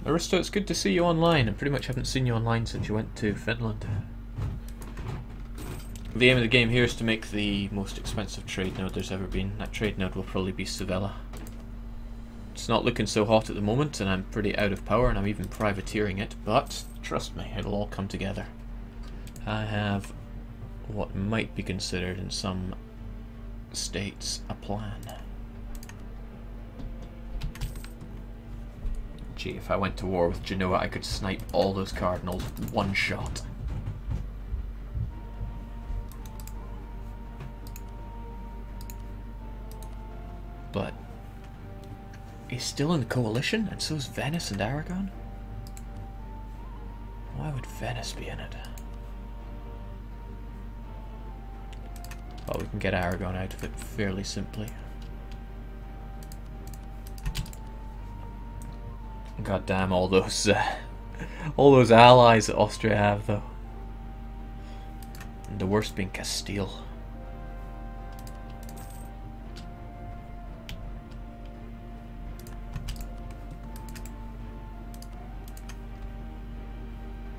Aristo, it's good to see you online. I pretty much haven't seen you online since you went to Finland. The aim of the game here is to make the most expensive trade node there's ever been. That trade node will probably be Sevilla. It's not looking so hot at the moment, and I'm pretty out of power, and I'm even privateering it, but trust me, it'll all come together. I have what might be considered in some states a plan. Gee, if I went to war with Genoa, I could snipe all those cardinals with one shot. But he's still in the coalition, and so is Venice and Aragon? Why would Venice be in it? Well, we can get Aragon out of it fairly simply. God damn, all those allies that Austria have, though. And the worst being Castile.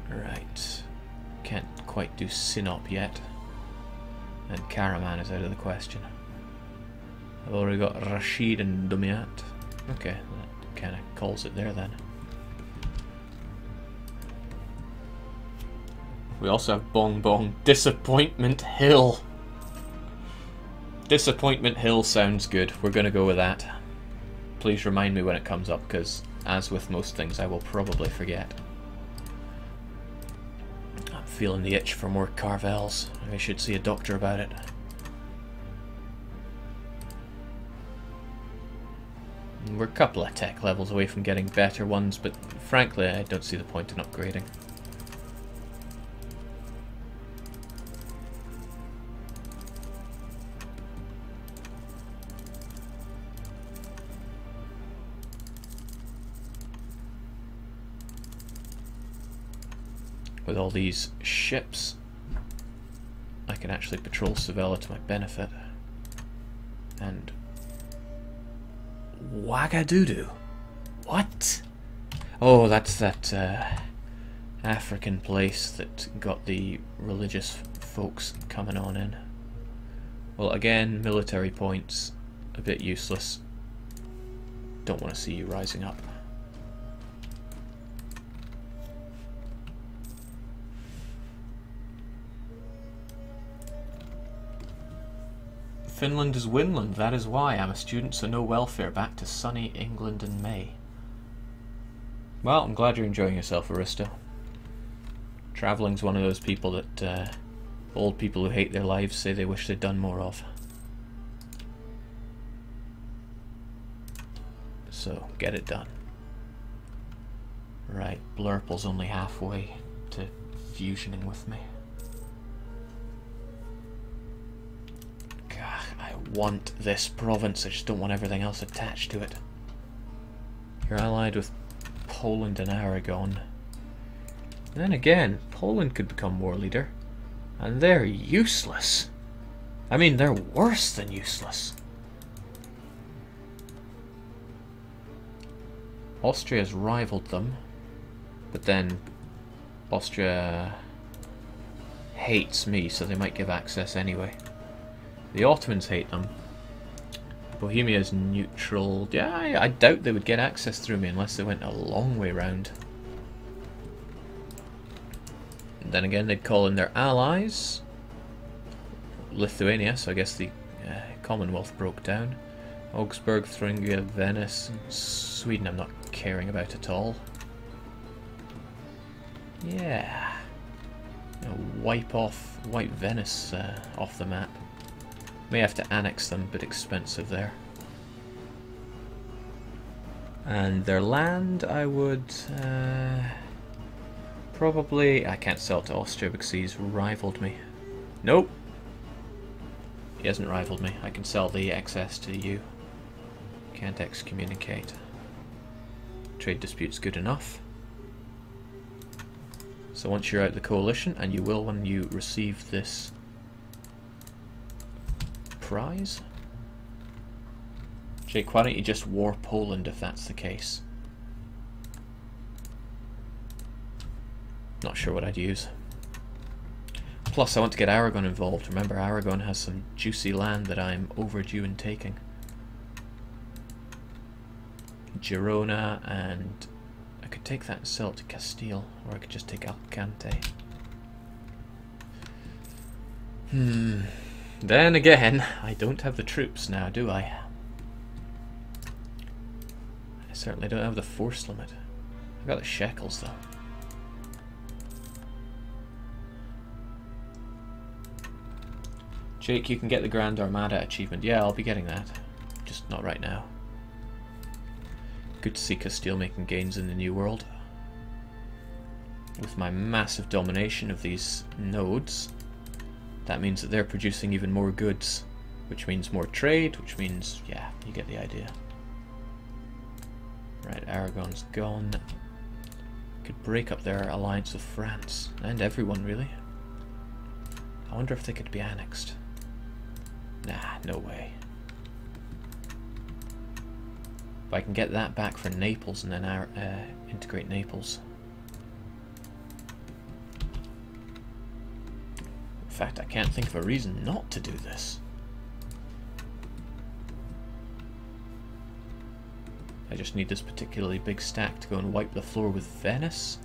Right. Can't quite do Sinop yet. And Karaman is out of the question. I've already got Rashid and Dumiat. Okay, that kind of calls it there then. We also have Bong Bong. Disappointment Hill. Disappointment Hill sounds good. We're going to go with that. Please remind me when it comes up, because as with most things, I will probably forget. I'm feeling the itch for more Carvels. I should see a doctor about it. We're a couple of tech levels away from getting better ones, but frankly, I don't see the point in upgrading. With all these ships, I can actually patrol Sevilla to my benefit. And Ouagadougou? What? Oh, that's that African place that got the religious folks coming on in. Well, again, military points, a bit useless. Don't want to see you rising up. Finland is Winland, that is why. I'm a student, so no welfare. Back to sunny England in May. Well, I'm glad you're enjoying yourself, Aristo. Travelling's one of those people that old people who hate their lives say they wish they'd done more of. So, get it done. Right, Blurple's only halfway to fusioning with me. I want this province, I just don't want everything else attached to it. You're allied with Poland and Aragon. And then again, Poland could become war leader. And they're useless. I mean, they're worse than useless. Austria's rivaled them. But then Austria hates me, so they might give access anyway. The Ottomans hate them. Bohemia's neutral. Yeah, I doubt they would get access through me unless they went a long way round. And then again, they'd call in their allies. Lithuania, so I guess the Commonwealth broke down. Augsburg, Thuringia, Venice, Sweden I'm not caring about at all. Yeah. Wipe Venice off the map. May have to annex them, but expensive there. And their land, I would probably... I can't sell it to Austria because he's rivaled me. Nope. He hasn't rivaled me. I can sell the excess to you. Can't excommunicate. Trade dispute's good enough. So once you're out the coalition, and you will when you receive this prize. Jake, why don't you just war Poland if that's the case? Not sure what I'd use. Plus, I want to get Aragon involved. Remember, Aragon has some juicy land that I'm overdue in taking. Girona, and I could take that and sell it to Castile, or I could just take Alicante. Then again, I don't have the troops now, do I? I certainly don't have the force limit. I've got the shekels, though. Jake, you can get the Grand Armada achievement. Yeah, I'll be getting that. Just not right now. Good to see Castile making gains in the New World. With my massive domination of these nodes, that means that they're producing even more goods, which means more trade, which means, yeah, you get the idea. Right, Aragon's gone. Could break up their alliance with France, and everyone, really. I wonder if they could be annexed. Nah, no way. If I can get that back for Naples and then integrate Naples. In fact, I can't think of a reason not to do this. I just need this particularly big stack to go and wipe the floor with Venice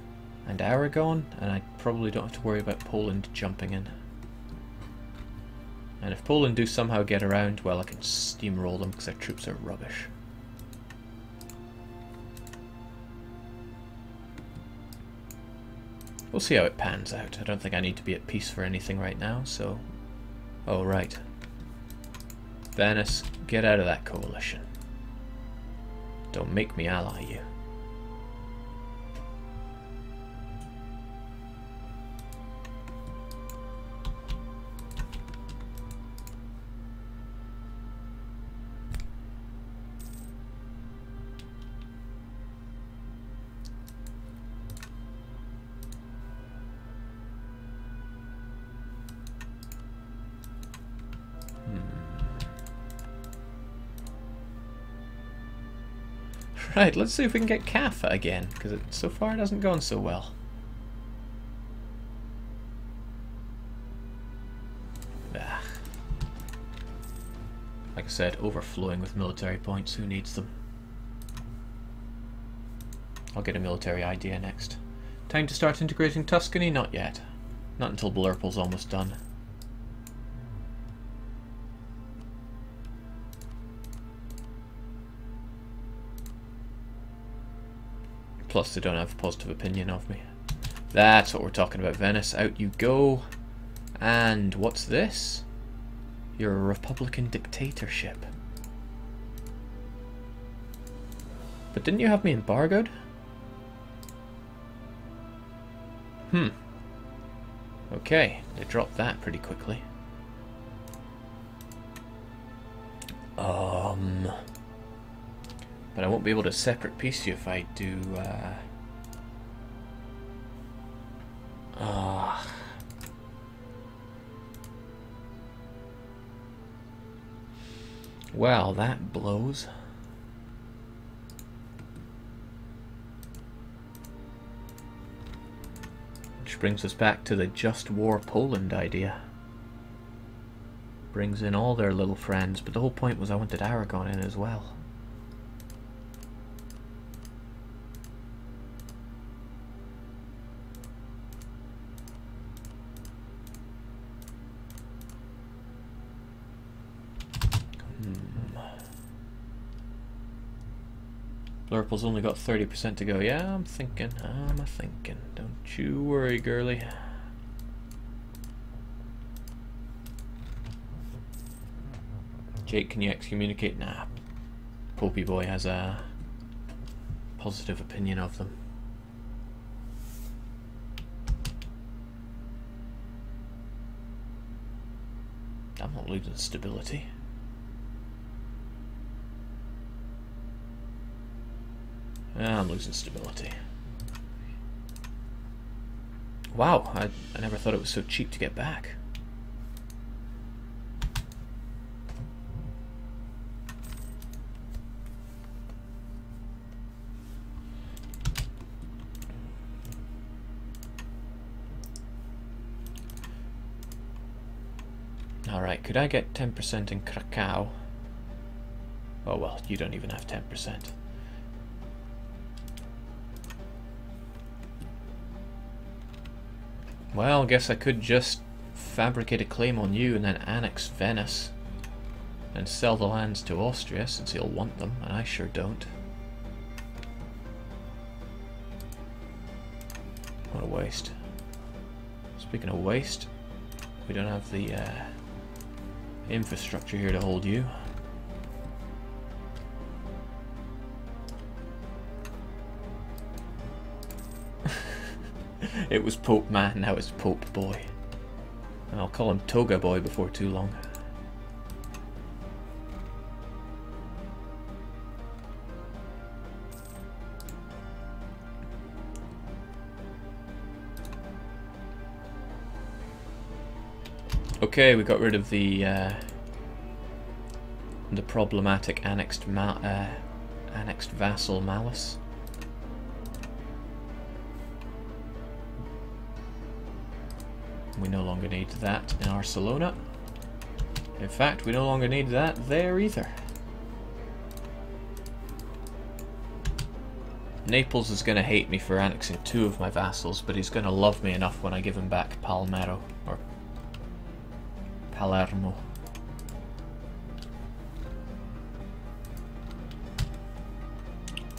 and Aragon, and I probably don't have to worry about Poland jumping in. And if Poland do somehow get around, well, I can steamroll them because their troops are rubbish. We'll see how it pans out. I don't think I need to be at peace for anything right now, so... Oh, right. Venice, get out of that coalition. Don't make me ally you. Right, let's see if we can get Kaffa again, because so far it hasn't gone so well. Ah. Like I said, overflowing with military points, who needs them? I'll get a military idea next. Time to start integrating Tuscany? Not yet. Not until Blurple's almost done. Plus they don't have a positive opinion of me. That's what we're talking about, Venice. Out you go. And what's this? You're a Republican dictatorship. But didn't you have me embargoed? Okay, they dropped that pretty quickly. But I won't be able to separate piece you if I do, Well, that blows. Which brings us back to the just war Poland idea. Brings in all their little friends, but the whole point was I wanted Aragon in as well. Blurple's only got 30% to go. Yeah, I'm thinking. Don't you worry, girly. Jake, can you excommunicate? Nah. Popey boy has a positive opinion of them. I'm not losing stability. I'm losing stability. Wow, I never thought it was so cheap to get back. Alright, could I get 10% in Krakow? Oh well, you don't even have 10%. Well, guess I could just fabricate a claim on you and then annex Venice and sell the lands to Austria since he'll want them, and I sure don't. What a waste. Speaking of waste, we don't have the infrastructure here to hold you. It was Pope Man, now it's Pope Boy. And I'll call him Toga Boy before too long. Okay, we got rid of the problematic annexed vassal Malice. We no longer need that in Barcelona. In fact, we no longer need that there either. Naples is going to hate me for annexing 2 of my vassals, but he's going to love me enough when I give him back Palermo.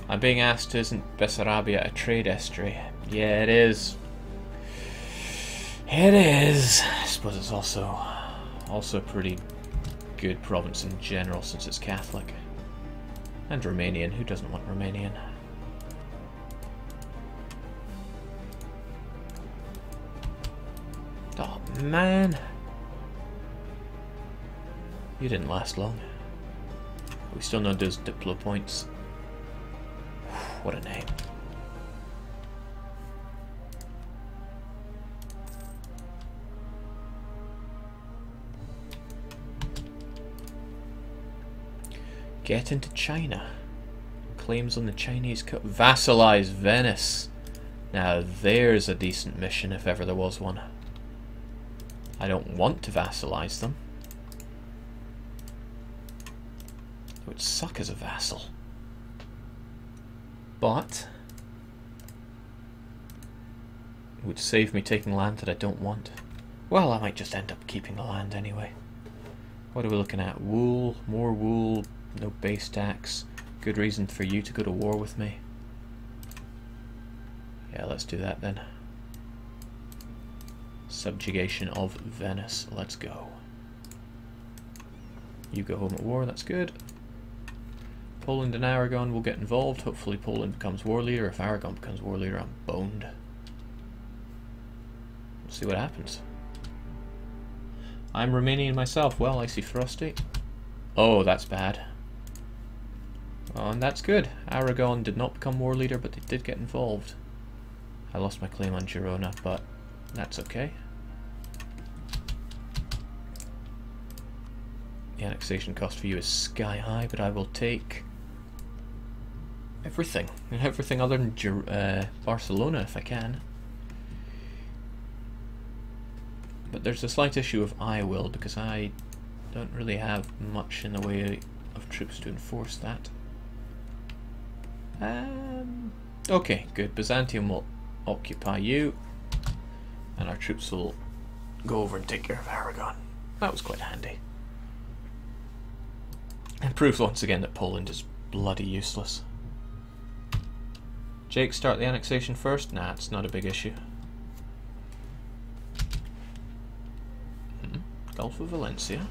I'm being asked, isn't Bessarabia a trade estuary? Yeah, it is. It is. I suppose it's also a pretty good province in general since it's Catholic. And Romanian. Who doesn't want Romanian? Oh, man. You didn't last long. We still know those Diplo points. What a name. Get into China. Claims on the Chinese coast. Vassalize Venice. Now there's a decent mission if ever there was one. I don't want to vassalize them. It would suck as a vassal. But it would save me taking land that I don't want. Well, I might just end up keeping the land anyway. What are we looking at? Wool, more wool, no base tax. Good reason for you to go to war with me. Yeah, let's do that then. Subjugation of Venice. Let's go. You go home at war, that's good. Poland and Aragon will get involved. Hopefully Poland becomes war leader. If Aragon becomes war leader, I'm boned. We'll see what happens. I'm Romanian myself. Well, I see Frosty. Oh, that's bad. Oh, and that's good. Aragon did not become war leader, but they did get involved. I lost my claim on Girona, but that's okay. The annexation cost for you is sky high, but I will take everything. And everything other than Barcelona if I can. But there's a slight issue of I will, because I don't really have much in the way of troops to enforce that. Okay, good. Byzantium will occupy you, and our troops will go over and take care of Aragon. That was quite handy. And proves once again that Poland is bloody useless. Jake, start the annexation first? Nah, it's not a big issue. Gulf of Valencia.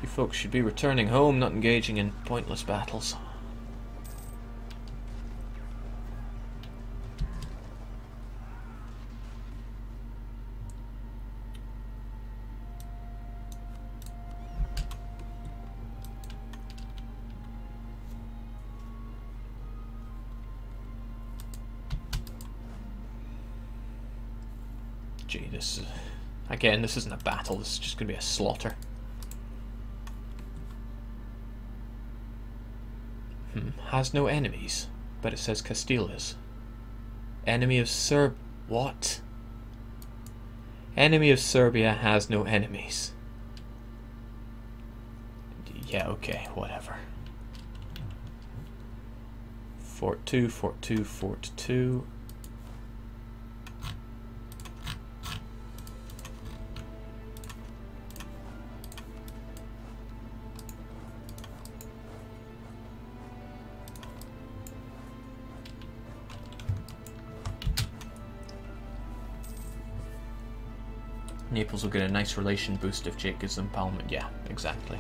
You folks should be returning home, not engaging in pointless battles. Gee, this is... Again, this isn't a battle, this is just going to be a slaughter. Has no enemies, but it says Castile is. Enemy of Serb... What? Enemy of Serbia has no enemies. Yeah, okay, whatever. Fort 2, Fort 2, Fort 2. Naples will get a nice relation boost if Jake gives them Parliament. Yeah, exactly.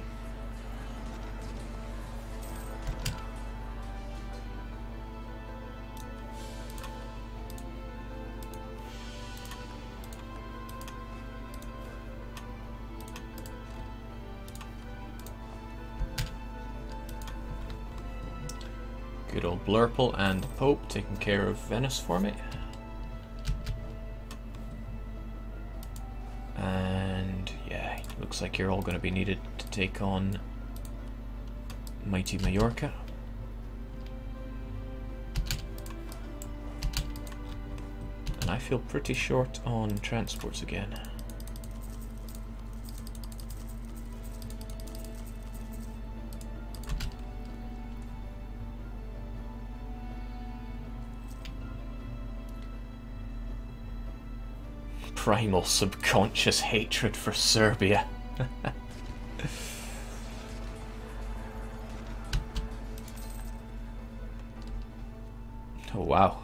Good old Blurple and the Pope taking care of Venice for me. And yeah, looks like you're all going to be needed to take on mighty Mallorca. And I feel pretty short on transports again. Primal subconscious hatred for Serbia. Oh wow.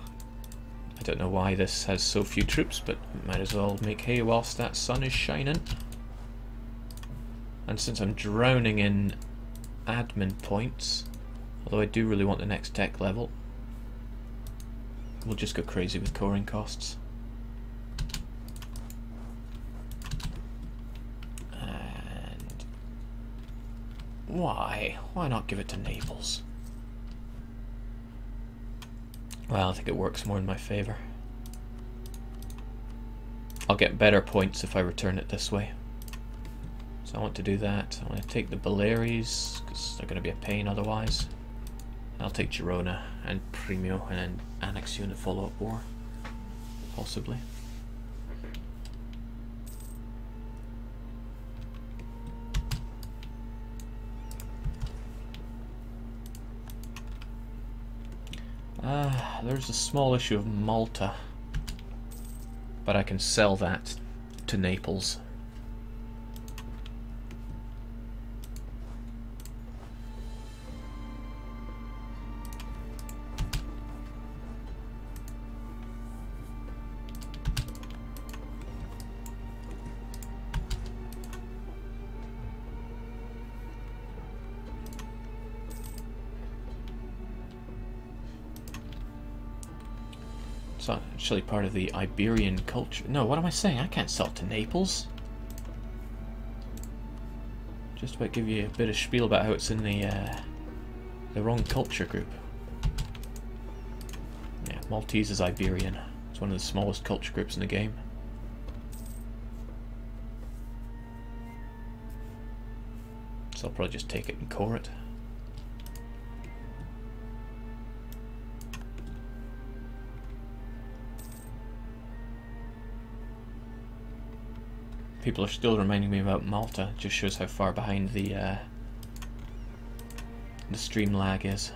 I don't know why this has so few troops, but might as well make hay whilst that sun is shining. And since I'm drowning in admin points, although I do really want the next tech level, we'll just go crazy with coring costs. Why? Why not give it to Naples? Well, I think it works more in my favour. I'll get better points if I return it this way. So I want to do that. I want to take the Baleares, because they're going to be a pain otherwise. I'll take Girona and Premio, and then annex you in the follow-up war. Possibly. There's a small issue of Malta, but I can sell that to Naples. It's actually part of the Iberian culture. No, what am I saying? I can't sell it to Naples. Just about give you a bit of spiel about how it's in the wrong culture group. Yeah, Maltese is Iberian. It's one of the smallest culture groups in the game. So I'll probably just take it and core it. People are still reminding me about Malta. It just shows how far behind the stream lag is.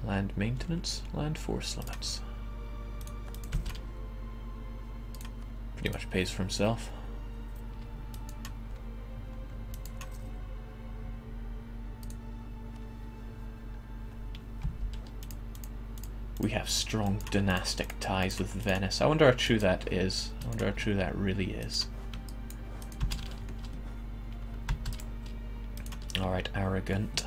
Land maintenance, land force limits. Pretty much pays for himself. We have strong dynastic ties with Venice. I wonder how true that is. I wonder how true that really is. Alright, arrogant.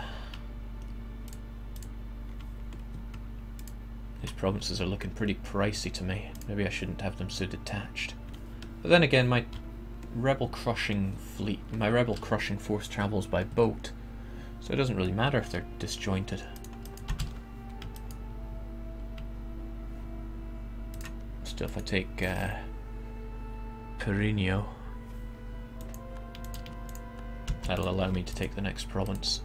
These provinces are looking pretty pricey to me. Maybe I shouldn't have them so detached. But then again, my rebel crushing force travels by boat, so it doesn't really matter if they're disjointed. Still, if I take Perigno. That'll allow me to take the next province,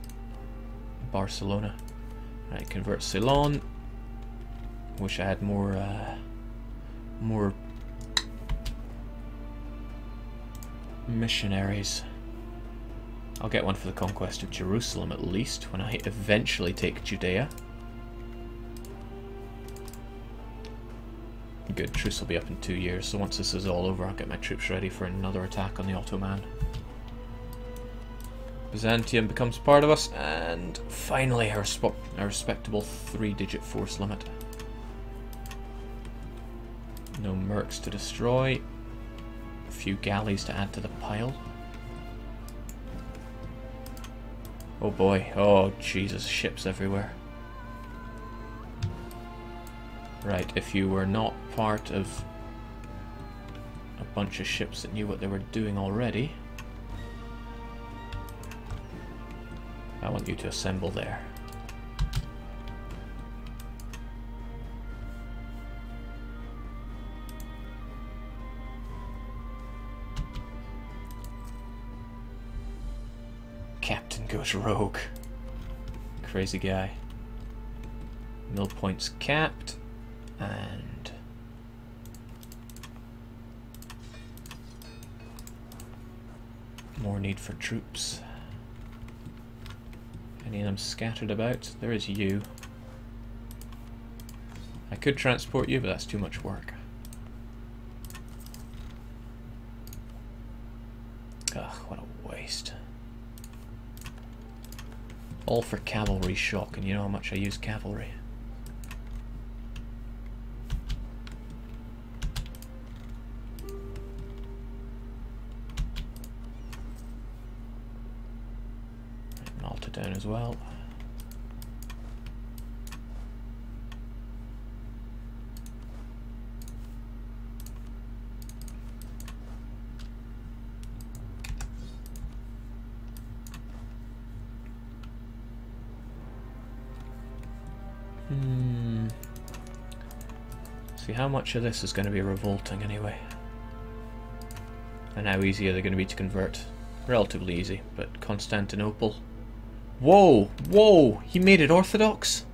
Barcelona. Right, convert Ceylon. Wish I had more missionaries. I'll get one for the conquest of Jerusalem at least when I eventually take Judea. Good, truce will be up in 2 years, so once this is all over I'll get my troops ready for another attack on the Ottoman. Byzantium becomes part of us, and finally a respectable 3-digit force limit. No mercs to destroy. A few galleys to add to the pile. Oh boy, oh Jesus, ships everywhere. Right, if you were not part of a bunch of ships that knew what they were doing already, I want you to assemble there. Captain goes rogue. Crazy guy. Mill points capped, and more need for troops. Any of them scattered about? There is you. I could transport you, but that's too much work. Ugh, what a waste. All for cavalry shock, and you know how much I use cavalry. Malta down as well. See how much of this is going to be revolting anyway. And how easy are they going to be to convert? Relatively easy, but Constantinople. Whoa! Whoa! He made it Orthodox?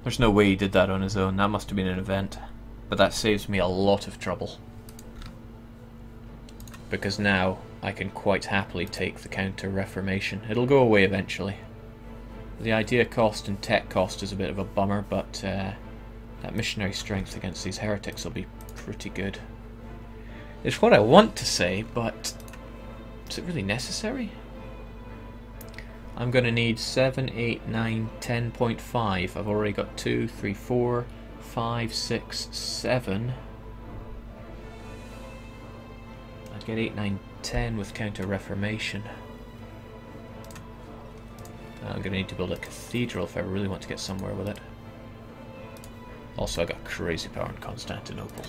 There's no way he did that on his own. That must have been an event. But that saves me a lot of trouble. Because now I can quite happily take the Counter-Reformation. It'll go away eventually. The idea cost and tech cost is a bit of a bummer, but that missionary strength against these heretics will be pretty good. It's what I want to say, but is it really necessary? I'm going to need 7, 8, 9, 10.5. I've already got 2, 3, 4, 5, 6, 7. I'd get 8, 9, 10 with Counter-Reformation. I'm going to need to build a cathedral if I really want to get somewhere with it. Also, I got crazy power in Constantinople.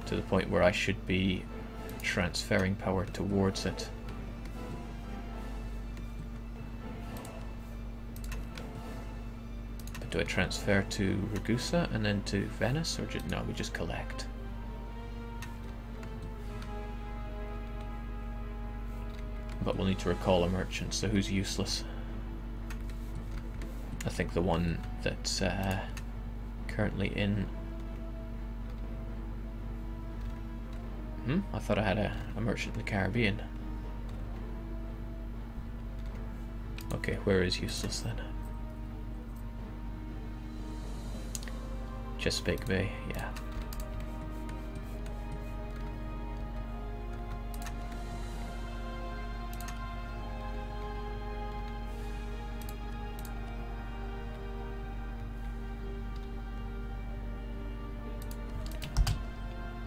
To the point where I should be transferring power towards it. But do I transfer to Ragusa and then to Venice, or no, we just collect? But we'll need to recall a merchant, so who's useless? I think the one that's currently in... I thought I had a merchant in the Caribbean. Okay, where is useless then? Chesapeake Bay, yeah.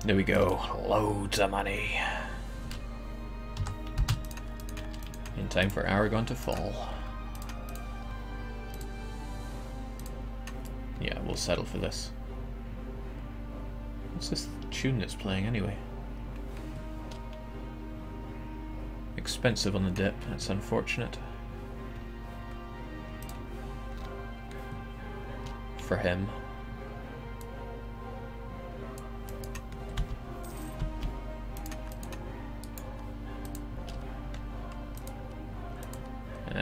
There we go, loads of money. In time for Aragon to fall. Yeah, we'll settle for this. What's this tune that's playing anyway? Expensive on the dip, that's unfortunate. For him.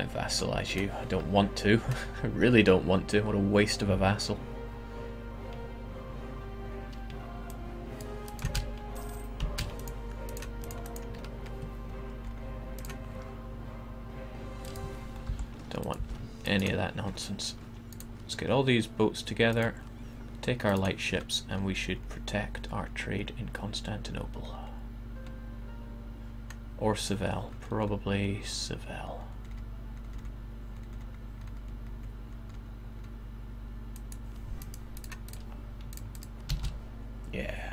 can't vassalize you. I don't want to. I really don't want to. What a waste of a vassal. Don't want any of that nonsense. Let's get all these boats together, take our light ships, and we should protect our trade in Constantinople. Or Seville. Probably Seville. Yeah.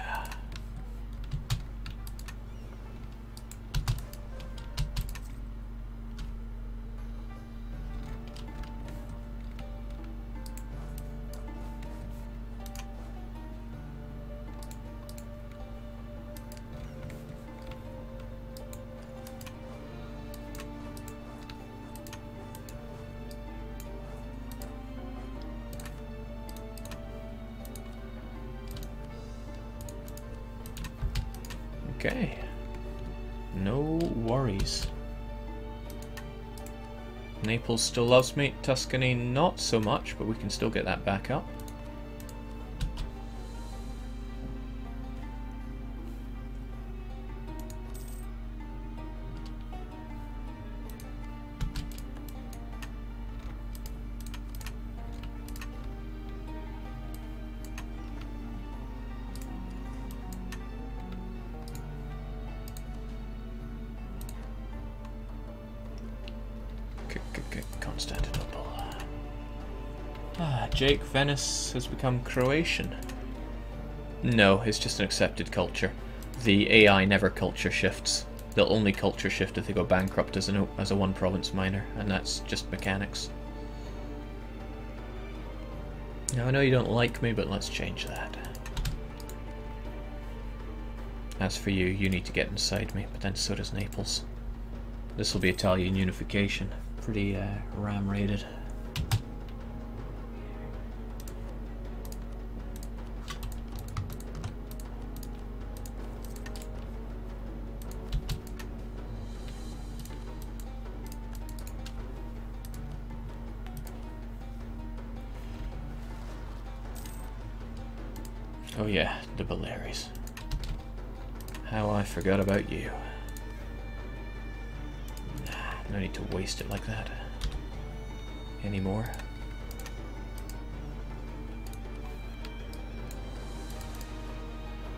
Okay, no worries. Naples still loves me, Tuscany not so much, but we can still get that back up. Constantinople. Jake, Venice has become Croatian. No, it's just an accepted culture. The AI never culture shifts. They'll only culture shift if they go bankrupt as a one province minor, and that's just mechanics. Now I know you don't like me, but let's change that. As for you, you need to get inside me, but then so does Naples. This will be Italian unification. Pretty ram-rated. Oh yeah, the Baleares. How I forgot about you. No need to waste it like that anymore.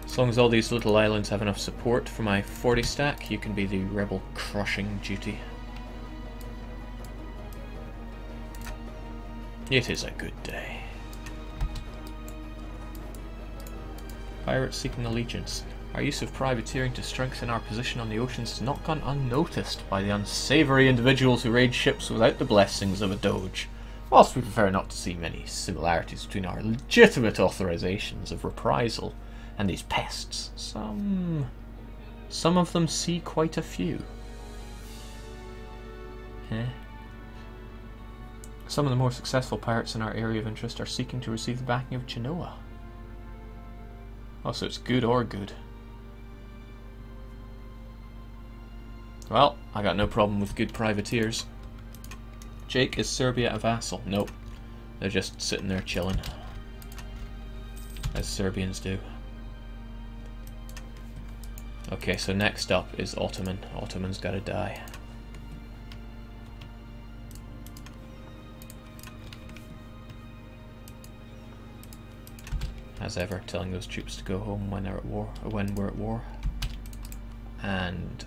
As long as all these little islands have enough support for my 40 stack, you can be the rebel crushing duty. It is a good day. Pirates seeking allegiance. Our use of privateering to strengthen our position on the oceans has not gone unnoticed by the unsavoury individuals who raid ships without the blessings of a doge, whilst we prefer not to see many similarities between our legitimate authorizations of reprisal and these pests. Some of them see quite a few. Some of the more successful pirates in our area of interest are seeking to receive the backing of Genoa. Oh, so it's good or good. Well, I got no problem with good privateers. Jake, is Serbia a vassal? Nope. They're just sitting there chilling. As Serbians do. Okay, so next up is Ottoman. Ottoman's gotta die. As ever, telling those troops to go home when they're at war, or when we're at war. And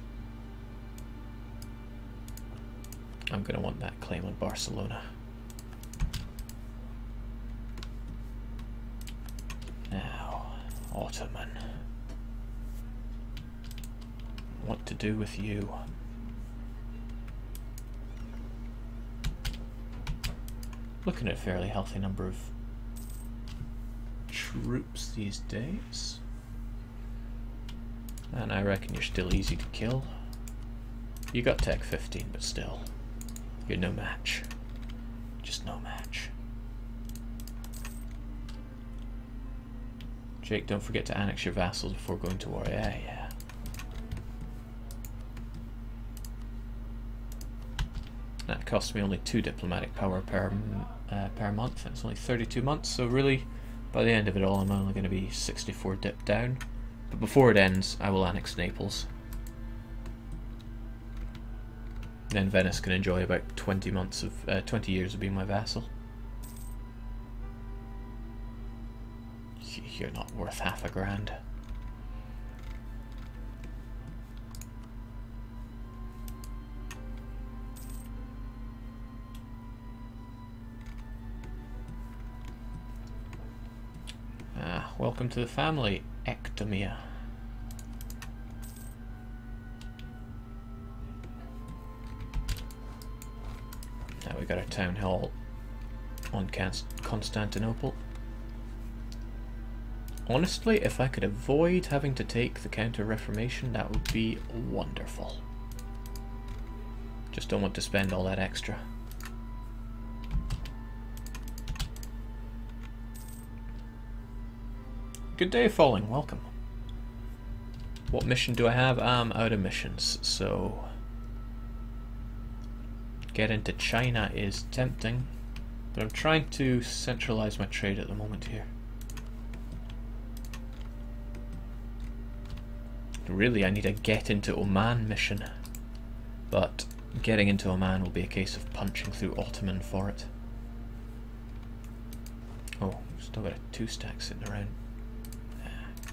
I'm going to want that claim on Barcelona. Now, Ottoman. What to do with you? Looking at a fairly healthy number of troops these days. And I reckon you're still easy to kill. You got Tech 15, but still. You're no match. Just no match. Jake, don't forget to annex your vassals before going to war. Yeah, yeah. That costs me only 2 diplomatic power per month, and it's only 32 months, so really, by the end of it all, I'm only going to be 64 dip down. But before it ends, I will annex Naples. Then Venice can enjoy about 20 years of being my vassal. You're not worth half a grand. Welcome to the family, Ectomia. Now we got a town hall on Constantinople. Honestly, if I could avoid having to take the Counter-Reformation, that would be wonderful. Just don't want to spend all that extra. Good day, Falling. Welcome. What mission do I have? I'm out of missions, so get into China is tempting, but I'm trying to centralize my trade at the moment here. Really, I need a get into Oman mission, but getting into Oman will be a case of punching through Ottoman for it. Oh, still got a 2-stack sitting around.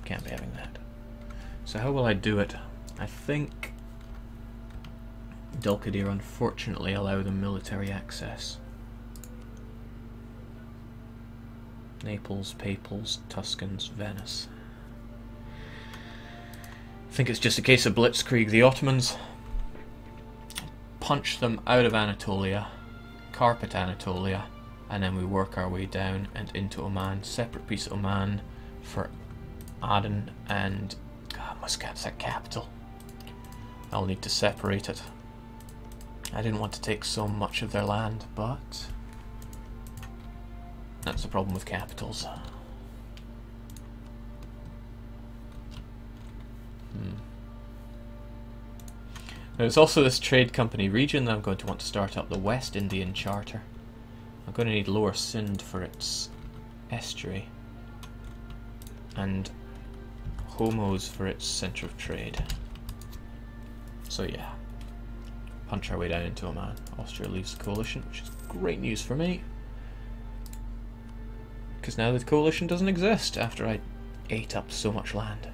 Can't be having that. So how will I do it? I think Dulcadir unfortunately allow them military access. Naples, Papals, Tuscans, Venice. I think it's just a case of blitzkrieg. The Ottomans punch them out of Anatolia, carpet Anatolia, and then we work our way down and into Oman. Separate piece of Oman for Aden and Muscat's a capital. I'll need to separate it. I didn't want to take so much of their land, but that's the problem with capitals. There's also this trade company region that I'm going to want to start up, the West Indian Charter. I'm going to need Lower Sind for its estuary, and Homos for its centre of trade. So yeah, punch our way down into Oman. Austria leaves the coalition, which is great news for me, because now the coalition doesn't exist after I ate up so much land.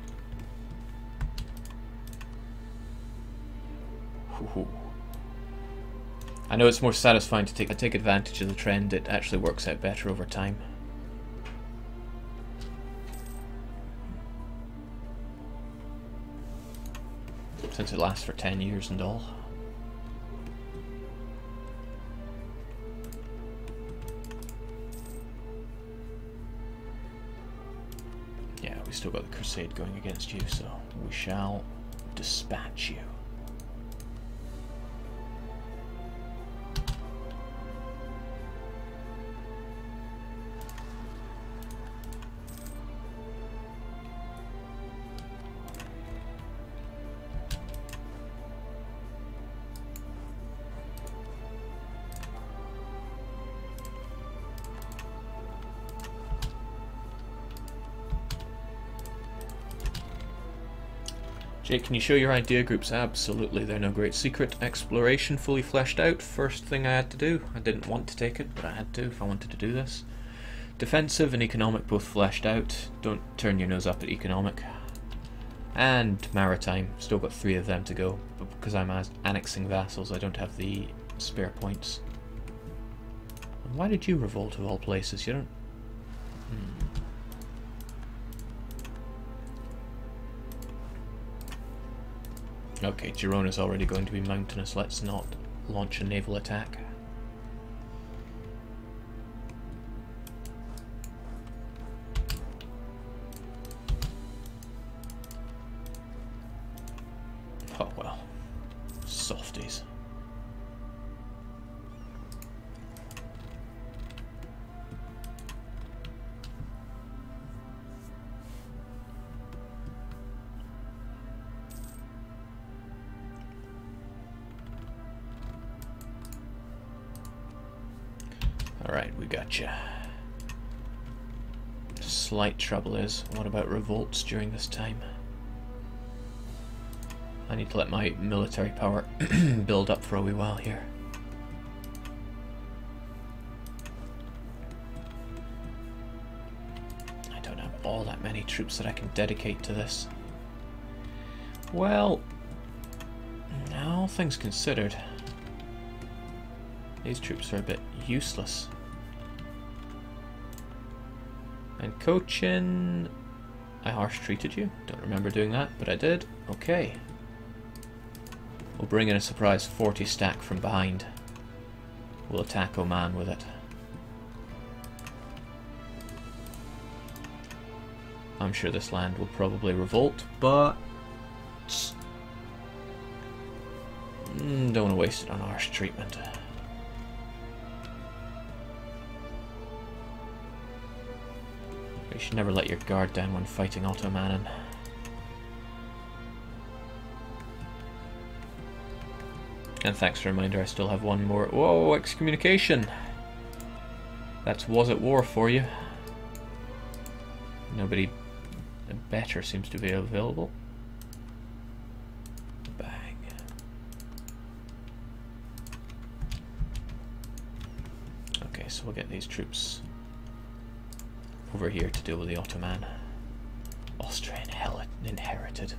I know it's more satisfying to take advantage of the trend. It actually works out better over time. Since it lasts for 10 years and all. Yeah, we still got the crusade going against you, so we shall dispatch you. Jake, can you show your idea groups? Absolutely, they're no great secret. Exploration fully fleshed out. First thing I had to do. I didn't want to take it, but I had to if I wanted to do this. Defensive and economic both fleshed out. Don't turn your nose up at economic. And maritime. Still got 3 of them to go. But because I'm annexing vassals, I don't have the spare points. And why did you revolt of all places? You don't... Okay, Girona's already going to be mountainous. Let's not launch a naval attack. Oh well. Softies. Alright, we gotcha. Slight trouble is, what about revolts during this time? I need to let my military power build up for a wee while here. I don't have all that many troops that I can dedicate to this. Well, all things considered, these troops are a bit useless. And Cochin, I harsh treated you. Don't remember doing that, but I did. Okay. We'll bring in a surprise 40 stack from behind. We'll attack Oman with it. I'm sure this land will probably revolt, but don't want to waste it on harsh treatment. You should never let your guard down when fighting Ottomanen. And thanks for the reminder, I still have one more. Whoa, excommunication! That's was at war for you. Nobody better seems to be available. Bang. Okay, so we'll get these troops over here to deal with the Ottoman. Austria inherited.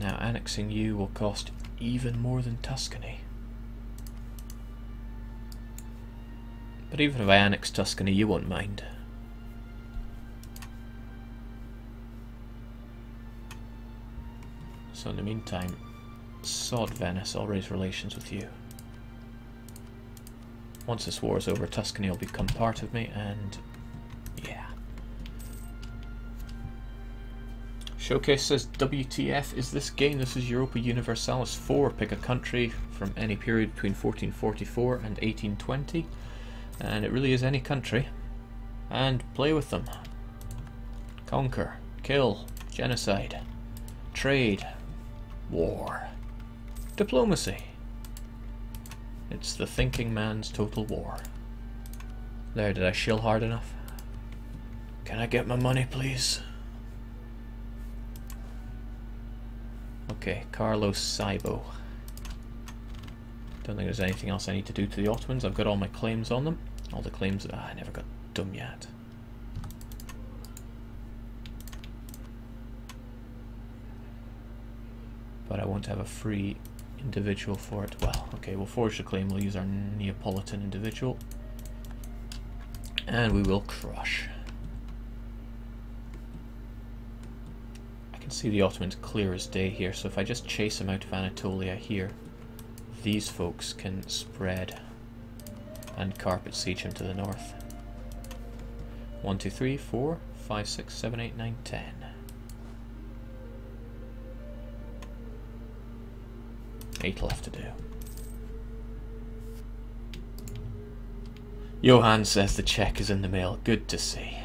Now annexing you will cost even more than Tuscany. But even if I annex Tuscany, you won't mind. So in the meantime, sod Venice, I'll raise relations with you. Once this war is over, Tuscany will become part of me, and yeah. Showcase says, WTF is this game? This is Europa Universalis 4. Pick a country from any period between 1444 and 1820. And it really is any country. And play with them. Conquer, kill, genocide, trade, war, diplomacy. It's the thinking man's total war. There, did I shill hard enough? Can I get my money, please? Okay, Carlos Saibo. Don't think there's anything else I need to do to the Ottomans. I've got all my claims on them. All the claims that I never got done yet. But I won't have a free individual for it. Well, okay, we'll forge the claim. We'll use our Neapolitan individual. And we will crush. I can see the Ottomans clear as day here, so if I just chase them out of Anatolia here, these folks can spread and carpet siege him to the north. 1, 2, 3, 4, 5, 6, 7, 8, 9, 10. Eight left to do. Johan says the check is in the mail. Good to see.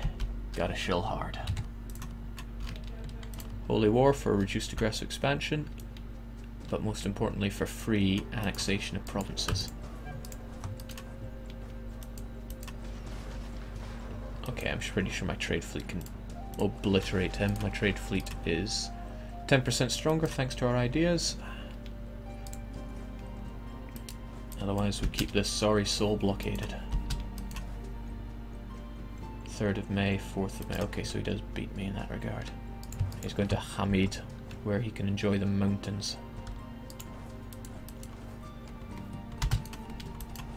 Gotta shill hard. Holy War for reduced aggressive expansion, but most importantly for free annexation of provinces. Okay, I'm pretty sure my trade fleet can obliterate him. My trade fleet is 10% stronger thanks to our ideas. Otherwise we'd keep this sorry soul blockaded. 3rd of May, 4th of May. Okay, so he does beat me in that regard. He's going to Hamid, where he can enjoy the mountains.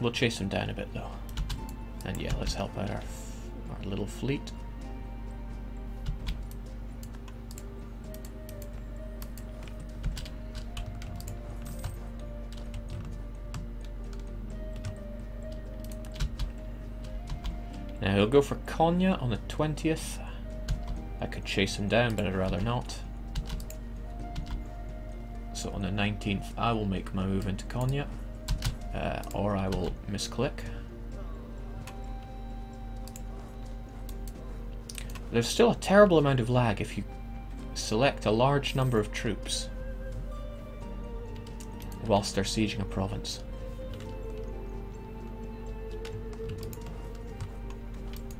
We'll chase him down a bit though. And yeah, let's help out our little fleet. Now he'll go for Konya on the 20th. I could chase him down, but I'd rather not. So on the 19th I will make my move into Konya. Or I will misclick. There's still a terrible amount of lag if you select a large number of troops whilst they're sieging a province.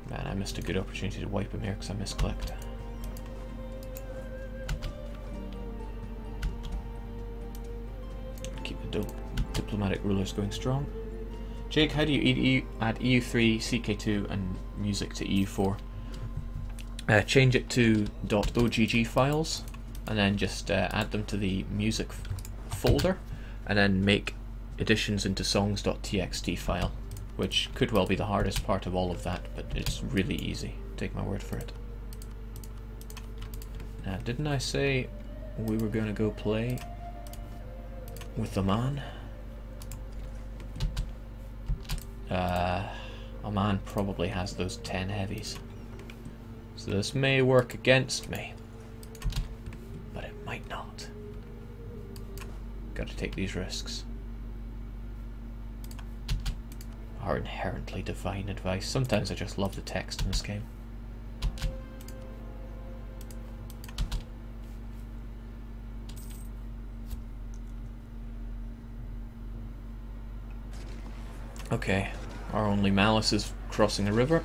Man, I missed a good opportunity to wipe him here because I misclicked. Keep the diplomatic rulers going strong. Jake, how do you add EU3, CK2 and music to EU4? Change it to .ogg files and then just add them to the music folder and then make additions into songs.txt file, which could well be the hardest part of all of that, but it's really easy. Take my word for it. Now, didn't I say we were going to go play with the man? Oman probably has those 10 heavies. So this may work against me, but it might not. Got to take these risks. Are inherently divine advice. Sometimes I just love the text in this game. Okay, our only malice is crossing the river.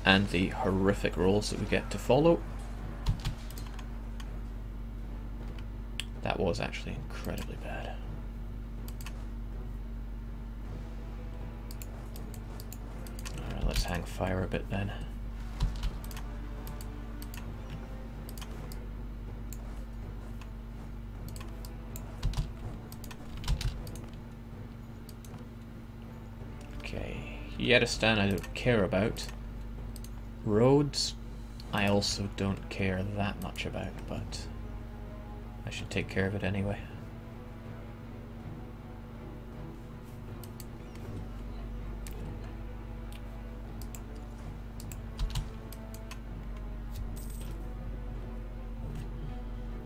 And the horrific rolls that we get to follow. That was actually incredibly bad. Alright, let's hang fire a bit then. Okay, Yedistan I don't care about. Roads, I also don't care that much about, but I should take care of it anyway.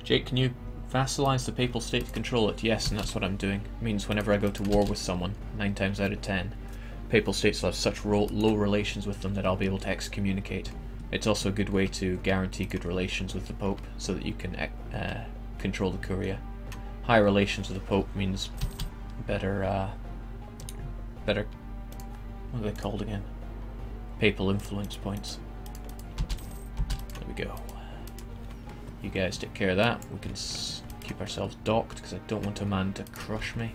Jake, can you vassalize the Papal State to control it? Yes, and that's what I'm doing. It means whenever I go to war with someone, 9 times out of 10, Papal States will have such low relations with them that I'll be able to excommunicate. It's also a good way to guarantee good relations with the Pope so that you can control the Curia. High relations with the Pope means better, what are they called again? Papal influence points. There we go. You guys take care of that. We can keep ourselves docked because I don't want a man to crush me.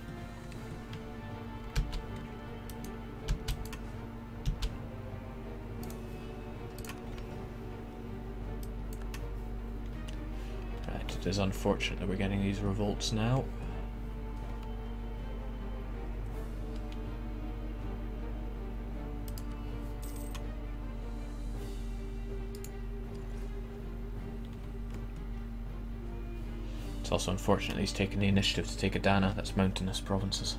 It is unfortunate that we're getting these revolts now. It's also unfortunate that he's taken the initiative to take Adana, that's mountainous provinces.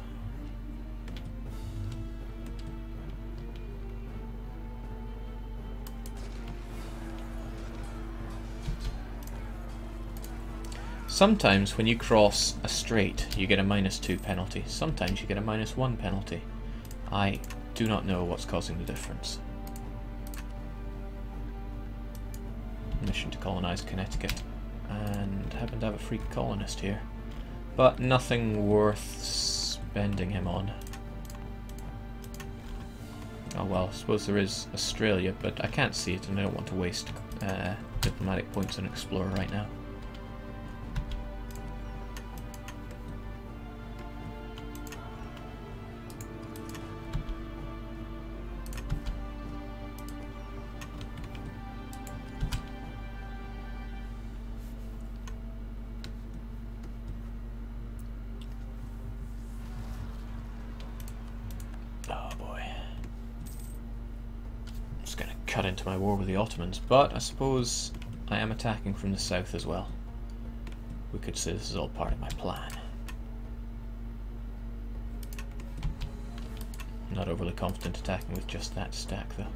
Sometimes when you cross a strait you get a -2 penalty, sometimes you get a -1 penalty. I do not know what's causing the difference. Mission to colonize Connecticut, and happen to have a free colonist here, but nothing worth spending him on. Oh well, I suppose there is Australia, but I can't see it and I don't want to waste diplomatic points on Explorer right now. Cut into my war with the Ottomans, but I suppose I am attacking from the south as well. We could say this is all part of my plan. I'm not overly confident attacking with just that stack though.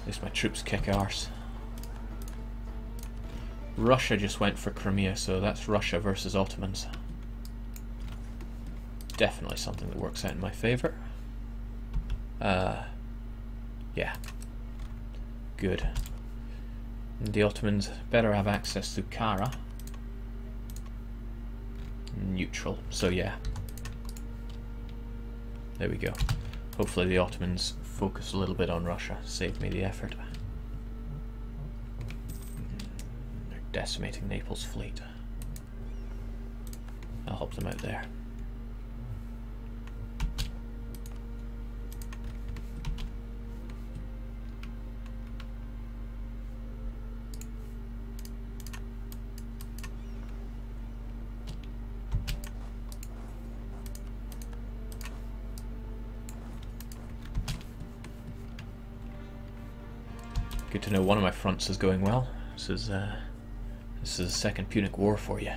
At least my troops kick arse. Russia just went for Crimea, so that's Russia versus Ottomans. Definitely something that works out in my favour. Yeah. Good. And the Ottomans better have access to Kara. Neutral, so yeah. There we go. Hopefully the Ottomans focus a little bit on Russia. Save me the effort. They're decimating Naples' fleet. I'll help them out there. Good to know one of my fronts is going well. This is a second Punic War for you.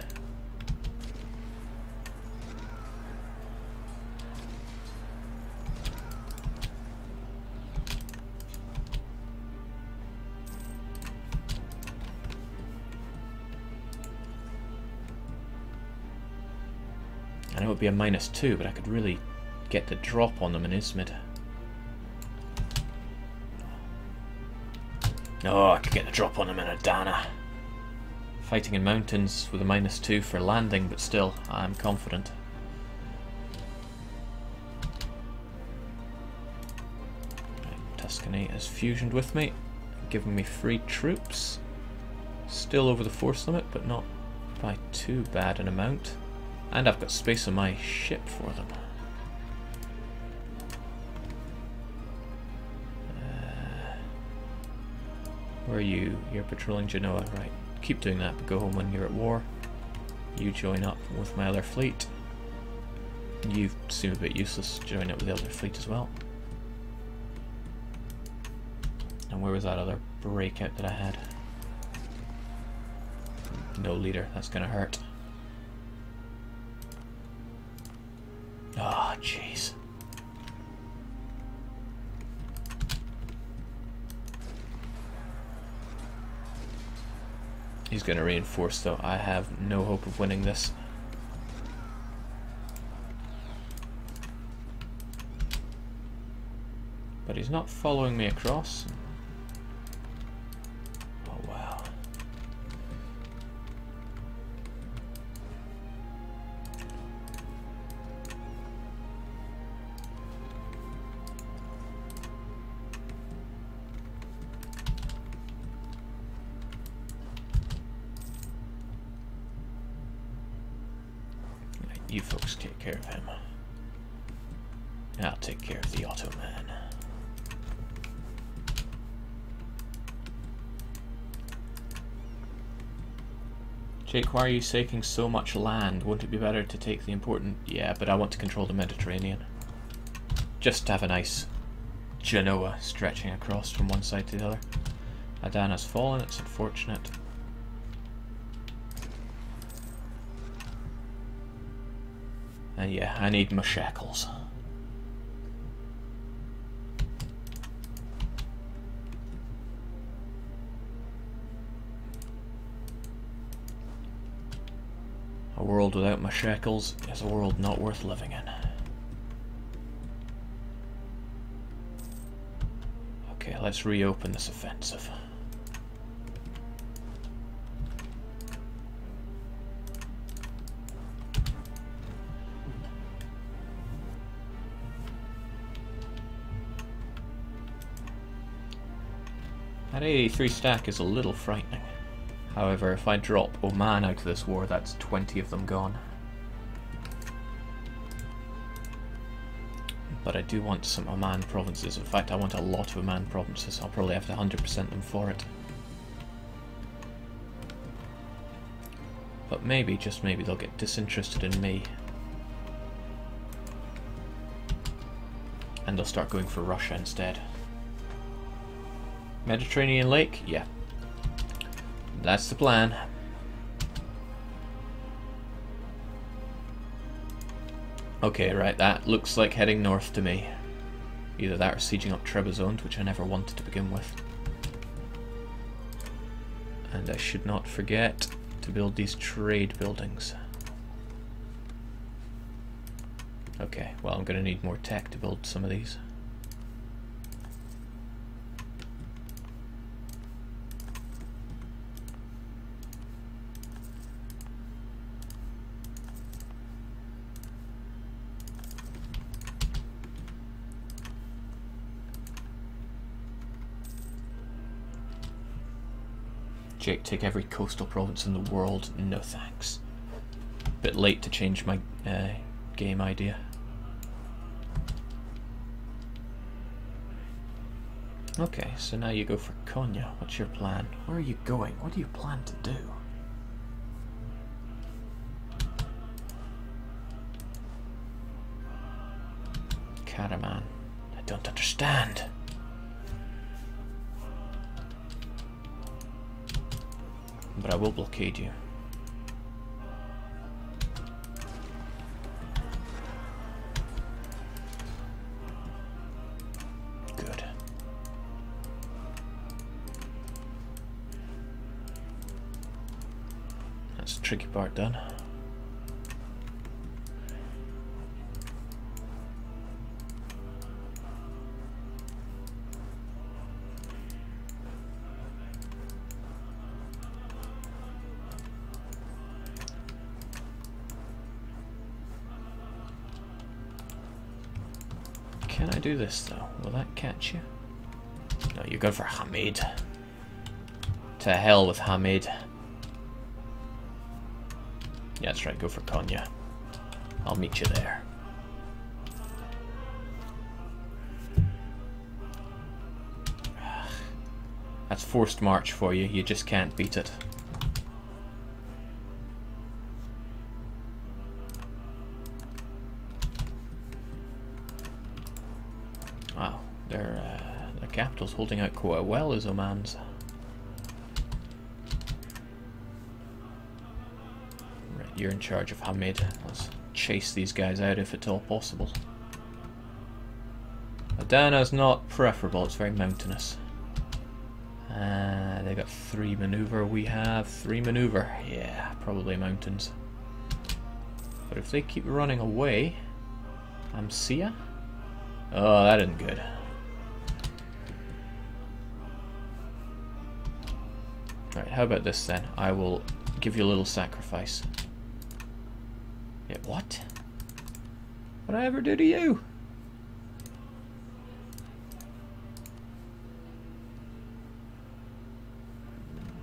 I know it would be a -2, but I could really get the drop on them in Izmit. Oh, I could get the drop on them in Adana. Fighting in mountains with a -2 for landing, but still, I'm confident. Right, Tuscany has fusioned with me, giving me free troops. Still over the force limit, but not by too bad an amount. And I've got space on my ship for them. Where are you? You're patrolling Genoa, right. Keep doing that, but go home when you're at war. You join up with my other fleet. You seem a bit useless. Join up with the other fleet as well. And where was that other breakout that I had? No leader, that's gonna hurt. Oh, jeez. He's going to reinforce, though. I have no hope of winning this. But he's not following me across. Oh, wow. You folks take care of him. I'll take care of the Ottoman. Jake, why are you taking so much land? Wouldn't it be better to take the important... Yeah, but I want to control the Mediterranean. Just to have a nice Genoa stretching across from one side to the other. Adana's fallen, it's unfortunate. And yeah, I need my shackles. A world without my shackles is a world not worth living in. Okay, let's reopen this offensive. That 83 stack is a little frightening. However, if I drop Oman out of this war, that's 20 of them gone. But I do want some Oman provinces. In fact, I want a lot of Oman provinces. I'll probably have to 100% them for it. But maybe, just maybe, they'll get disinterested in me. And they'll start going for Russia instead. Mediterranean Lake? Yeah. That's the plan. Okay, right, that looks like heading north to me. Either that or sieging up Trebizond, which I never wanted to begin with. And I should not forget to build these trade buildings. Okay, well I'm going to need more tech to build some of these. Jake, take every coastal province in the world. No thanks. Bit late to change my game idea. Okay, so now you go for Konya. What's your plan? Where are you going? What do you plan to do? Karaman. I don't understand. But I will blockade you. Good. That's the tricky part done. Can I do this though? Will that catch you? No, you're going for Hamid. To hell with Hamid. Yeah, that's right, go for Konya. I'll meet you there. That's forced march for you, you just can't beat it. Wow, their capital's holding out quite well as Oman's. Right, you're in charge of Hamid. Let's chase these guys out if at all possible. Adana's not preferable, it's very mountainous. They got 3 maneuver, we have 3 maneuver. Yeah, probably mountains. But if they keep running away... Amsia? Oh, that isn't good. Right, how about this then? I will give you a little sacrifice. Yeah, what? What'd I ever do to you?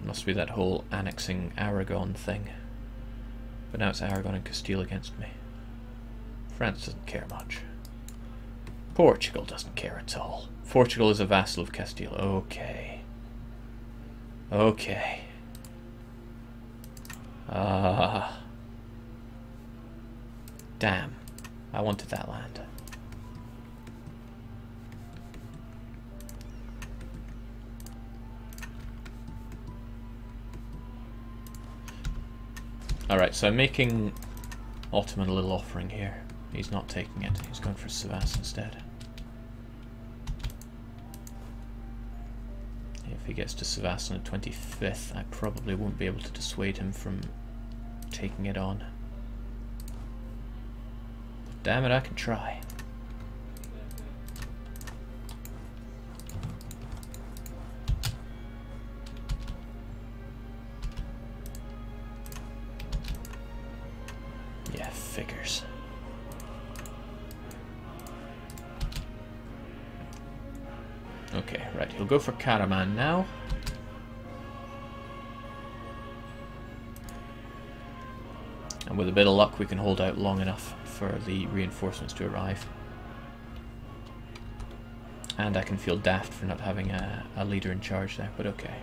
Must be that whole annexing Aragon thing. But now it's Aragon and Castile against me. France doesn't care much. Portugal doesn't care at all. Portugal is a vassal of Castile. Okay. Okay. Damn. I wanted that land. Alright, so I'm making Ottoman a little offering here. He's not taking it. He's going for Sivas instead. If he gets to Sivas on the 25th, I probably won't be able to dissuade him from taking it on. But damn it, I can try. Yeah, figures. Okay, right, he'll go for Karaman now. And with a bit of luck we can hold out long enough for the reinforcements to arrive. And I can feel daft for not having a leader in charge there, but okay.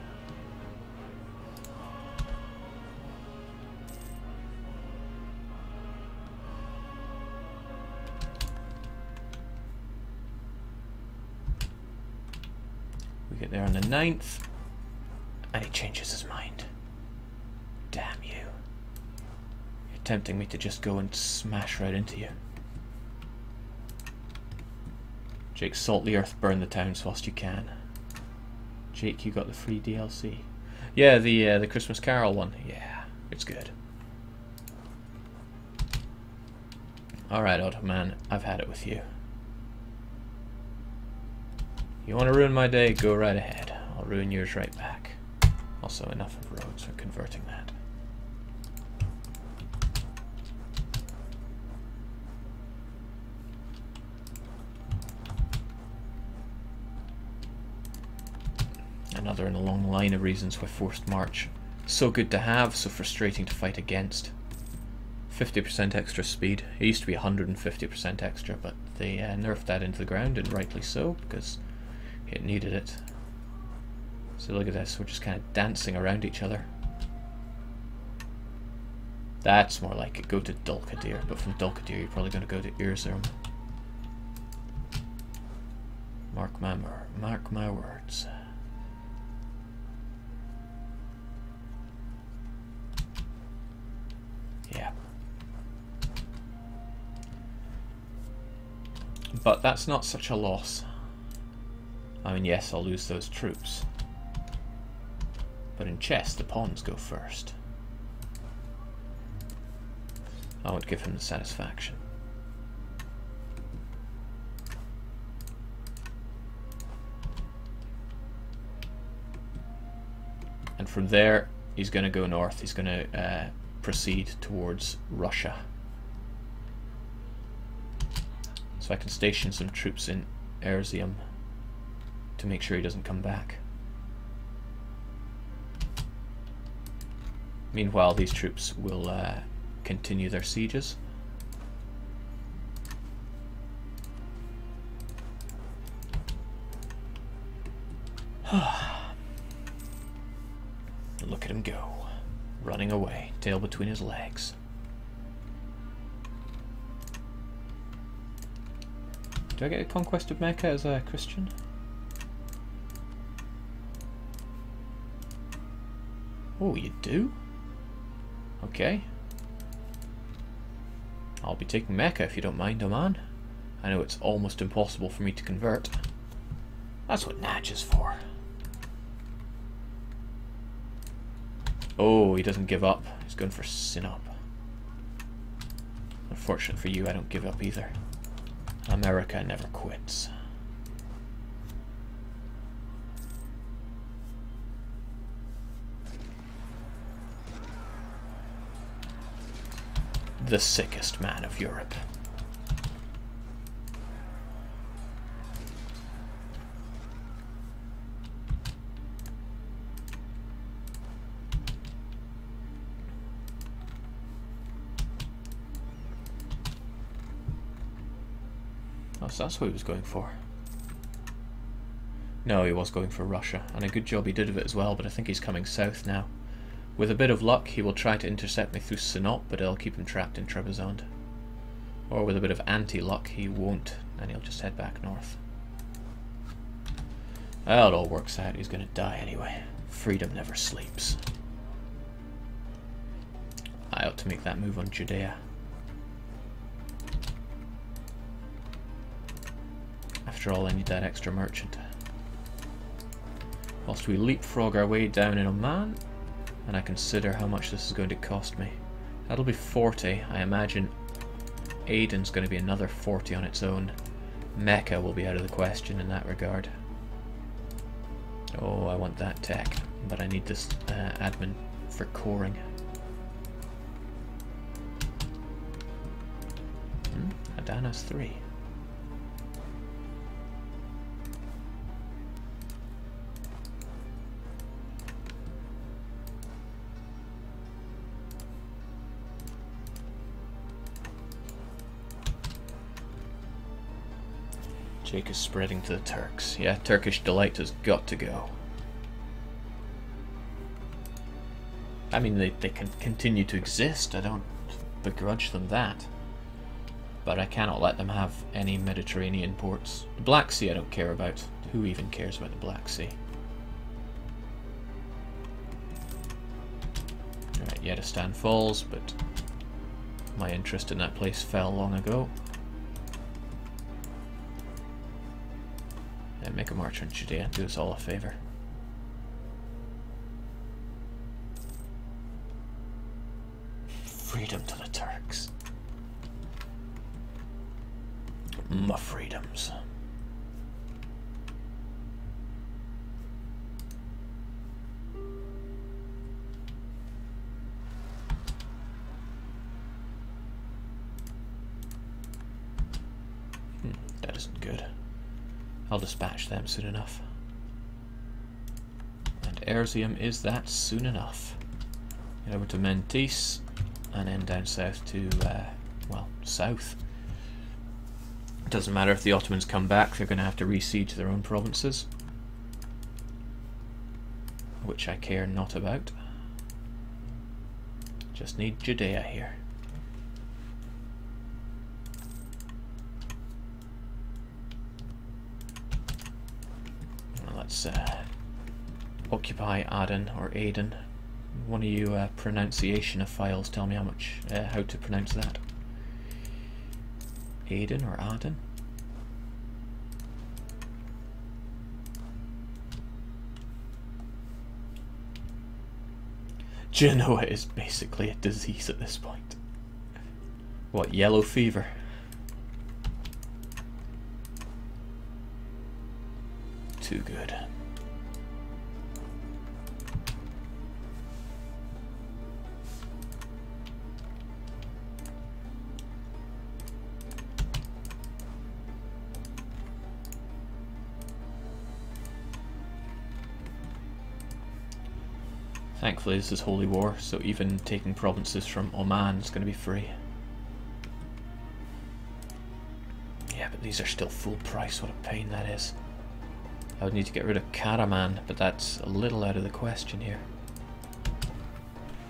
We get there on the 9th, and he changes his mind. Damn you. You're tempting me to just go and smash right into you. Jake, salt the earth, burn the towns whilst you can. Jake, you got the free DLC. Yeah, the Christmas Carol one. Yeah, it's good. Alright, Ottoman, I've had it with you. You want to ruin my day? Go right ahead. I'll ruin yours right back. Also, enough of roads. We're converting that. Another in a long line of reasons why forced march. So good to have, so frustrating to fight against. 50% extra speed. It used to be 150% extra, but they nerfed that into the ground, and rightly so, because it needed it. So look at this, we're just kind of dancing around each other. That's more like it. Go to Dulkadir, but from Dulkadir you're probably going to go to Erzurum. Mark my words. Yeah. But that's not such a loss. I mean, yes, I'll lose those troops. But in chess, the pawns go first. I won't give him the satisfaction. And from there, he's going to go north. He's going to proceed towards Russia. So I can station some troops in Erzurum to make sure he doesn't come back. Meanwhile, these troops will continue their sieges. Look at him go, running away, tail between his legs. Do I get a conquest of Mecca as a Christian? Oh, you do? Okay. I'll be taking Mecca if you don't mind, Oman. I know it's almost impossible for me to convert. That's what Natch is for. Oh, he doesn't give up. He's going for Sinop. Unfortunate for you, I don't give up either. America never quits. The sickest man of Europe. Oh, so that's what he was going for. No, he was going for Russia, and a good job he did of it as well, but I think he's coming south now. With a bit of luck, he will try to intercept me through Sinop, but I'll keep him trapped in Trebizond. Or with a bit of anti-luck, he won't, and he'll just head back north. Well, it all works out. He's going to die anyway. Freedom never sleeps. I ought to make that move on Judea. After all, I need that extra merchant. Whilst we leapfrog our way down in Oman, and I consider how much this is going to cost me. That'll be 40. I imagine Aden's going to be another 40 on its own. Mecca will be out of the question in that regard. Oh, I want that tech, but I need this admin for coring. Adana's 3. Jake is spreading to the Turks. Yeah, Turkish Delight has got to go. I mean, they can continue to exist. I don't begrudge them that. But I cannot let them have any Mediterranean ports. The Black Sea I don't care about. Who even cares about the Black Sea? Alright, Yedistan falls, but my interest in that place fell long ago. Make a march on Judea, do us all a favour. freedom to the Turks. My freedoms. That isn't good. I'll dispatch them soon enough. And Erzium is that soon enough. Get over to Menteith, and then down south to, well, south. It doesn't matter if the Ottomans come back, they're going to have to re-siege their own provinces. Which I care not about. Just need Judea here. Well, let's occupy Aden or Aden. One of you pronunciation-ophiles, tell me how to pronounce that. Aden or Aden? Genoa is basically a disease at this point. What, yellow fever? Too good. Thankfully this is Holy War, so even taking provinces from Oman is going to be free. Yeah, but these are still full price, what a pain that is. I would need to get rid of Karaman, but that's a little out of the question here.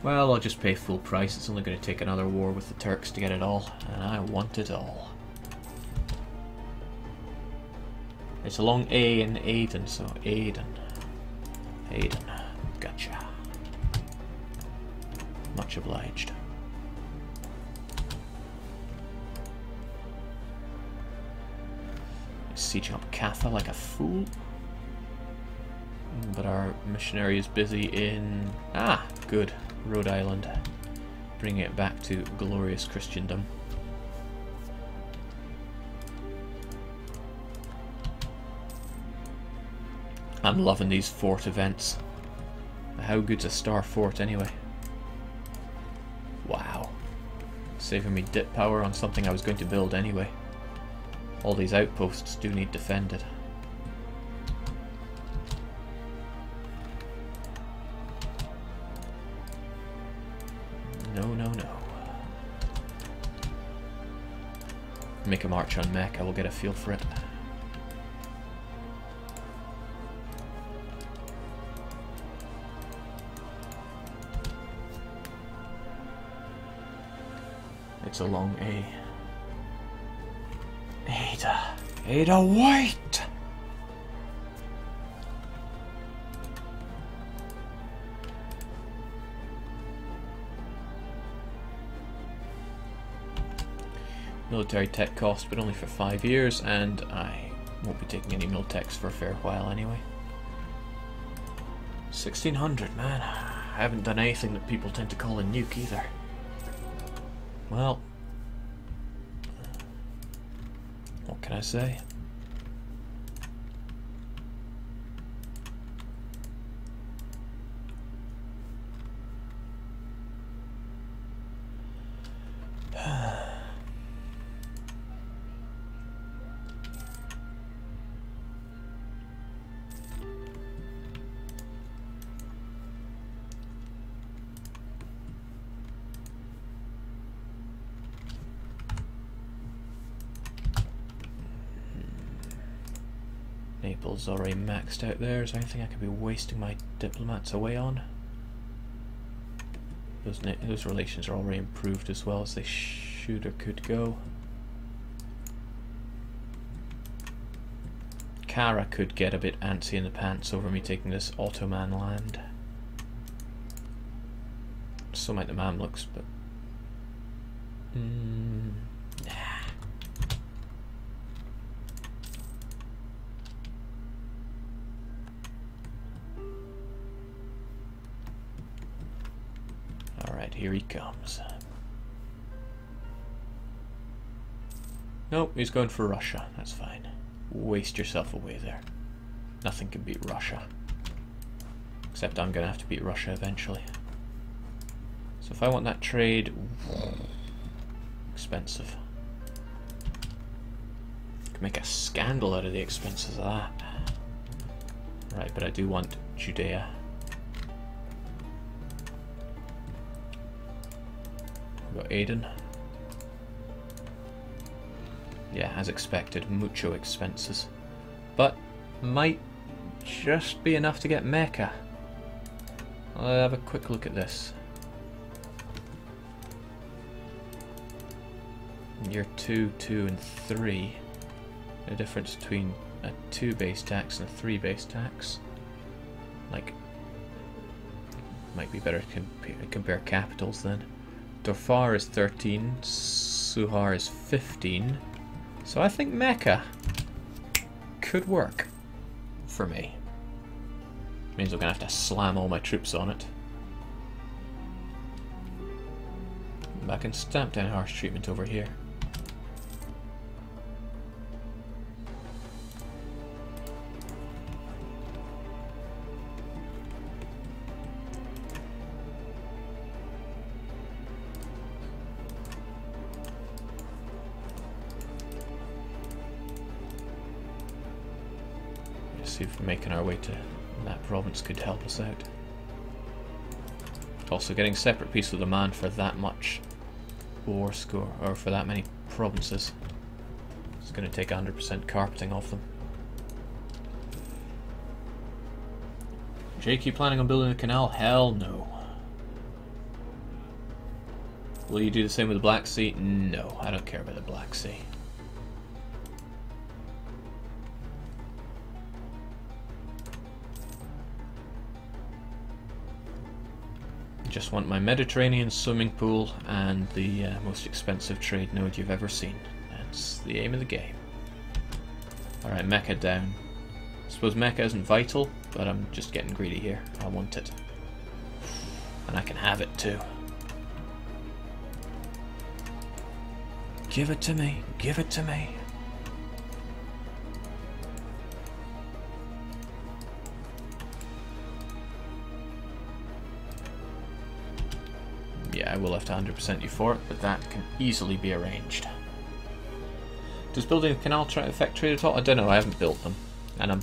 Well, I'll just pay full price, it's only going to take another war with the Turks to get it all, and I want it all. It's a long A in Aden, so Aden. Aden, gotcha. Much obliged. Sieging up Kaffa like a fool. But our missionary is busy in... Ah, good. Rhode Island. Bringing it back to glorious Christendom. I'm loving these fort events. How good's a star fort anyway? Wow. Saving me dip power on something I was going to build anyway. All these outposts do need defended. No, no, no. Make a march on Mecca, we'll get a feel for it. It's a long A. Ada White! Military tech cost, but only for 5 years, and I won't be taking any mil-techs for a fair while anyway. 1600, man. I haven't done anything that people tend to call a nuke either. Well, what can I say? Naples already maxed out there. Is there anything I could be wasting my diplomats away on? Those relations are already improved as well as they should or could go. Kara could get a bit antsy in the pants over me taking this Ottoman land. So might the Mamluks, but... nah. Alright, here he comes. Nope, he's going for Russia. That's fine. Waste yourself away there. Nothing can beat Russia. Except I'm going to have to beat Russia eventually. So if I want that trade... expensive. Could make a scandal out of the expenses of that. Right, but I do want Judea. We've got Aden. Yeah, as expected, mucho expenses. But might just be enough to get Mecca. I'll have a quick look at this. Year 2, 2 and 3. The difference between a 2 base tax and a 3 base tax. Like, might be better to compare capitals then. Dhofar is 13, Suhar is 15. So I think Mecca could work for me. Means we're going to have to slam all my troops on it. I can stamp down harsh treatment over here. See if making our way to that province could help us out. Also, getting separate peace with Oman for that much war score, or for that many provinces, it's going to take 100% carpeting off them. Jake, you planning on building a canal? Hell no. Will you do the same with the Black Sea? No, I don't care about the Black Sea. Just want my Mediterranean swimming pool and the most expensive trade node you've ever seen. That's the aim of the game. Alright, Mecca down. I suppose Mecca isn't vital, but I'm just getting greedy here. I want it. And I can have it too. Give it to me. Give it to me. Yeah, I will have to 100% you for it, but that can easily be arranged. Does building a canal affect trade at all? I don't know, I haven't built them. And I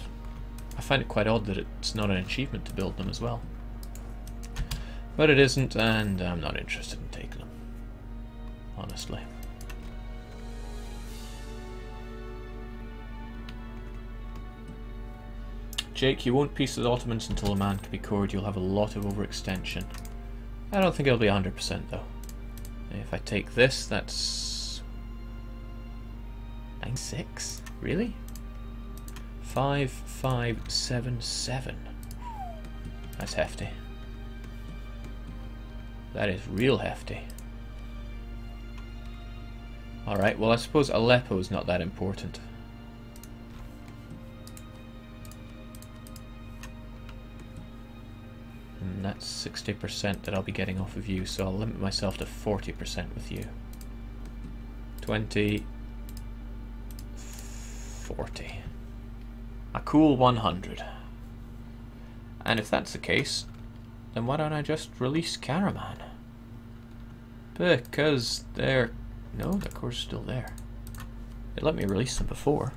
find it quite odd that it's not an achievement to build them as well. But it isn't, and I'm not interested in taking them. Honestly. Jake, you won't peace with the Ottomans until Oman can be cored. You'll have a lot of overextension. I don't think it'll be 100% though. If I take this, that's 9-6? Really? 5-5-7-7. That's hefty. That is real hefty. Alright, well I suppose Aleppo is not that important. And that's 60% that I'll be getting off of you, so I'll limit myself to 40% with you. 20, 40. A cool 100. And if that's the case, then why don't I just release Karaman? Because they're... No, the core's still there. They let me release them before.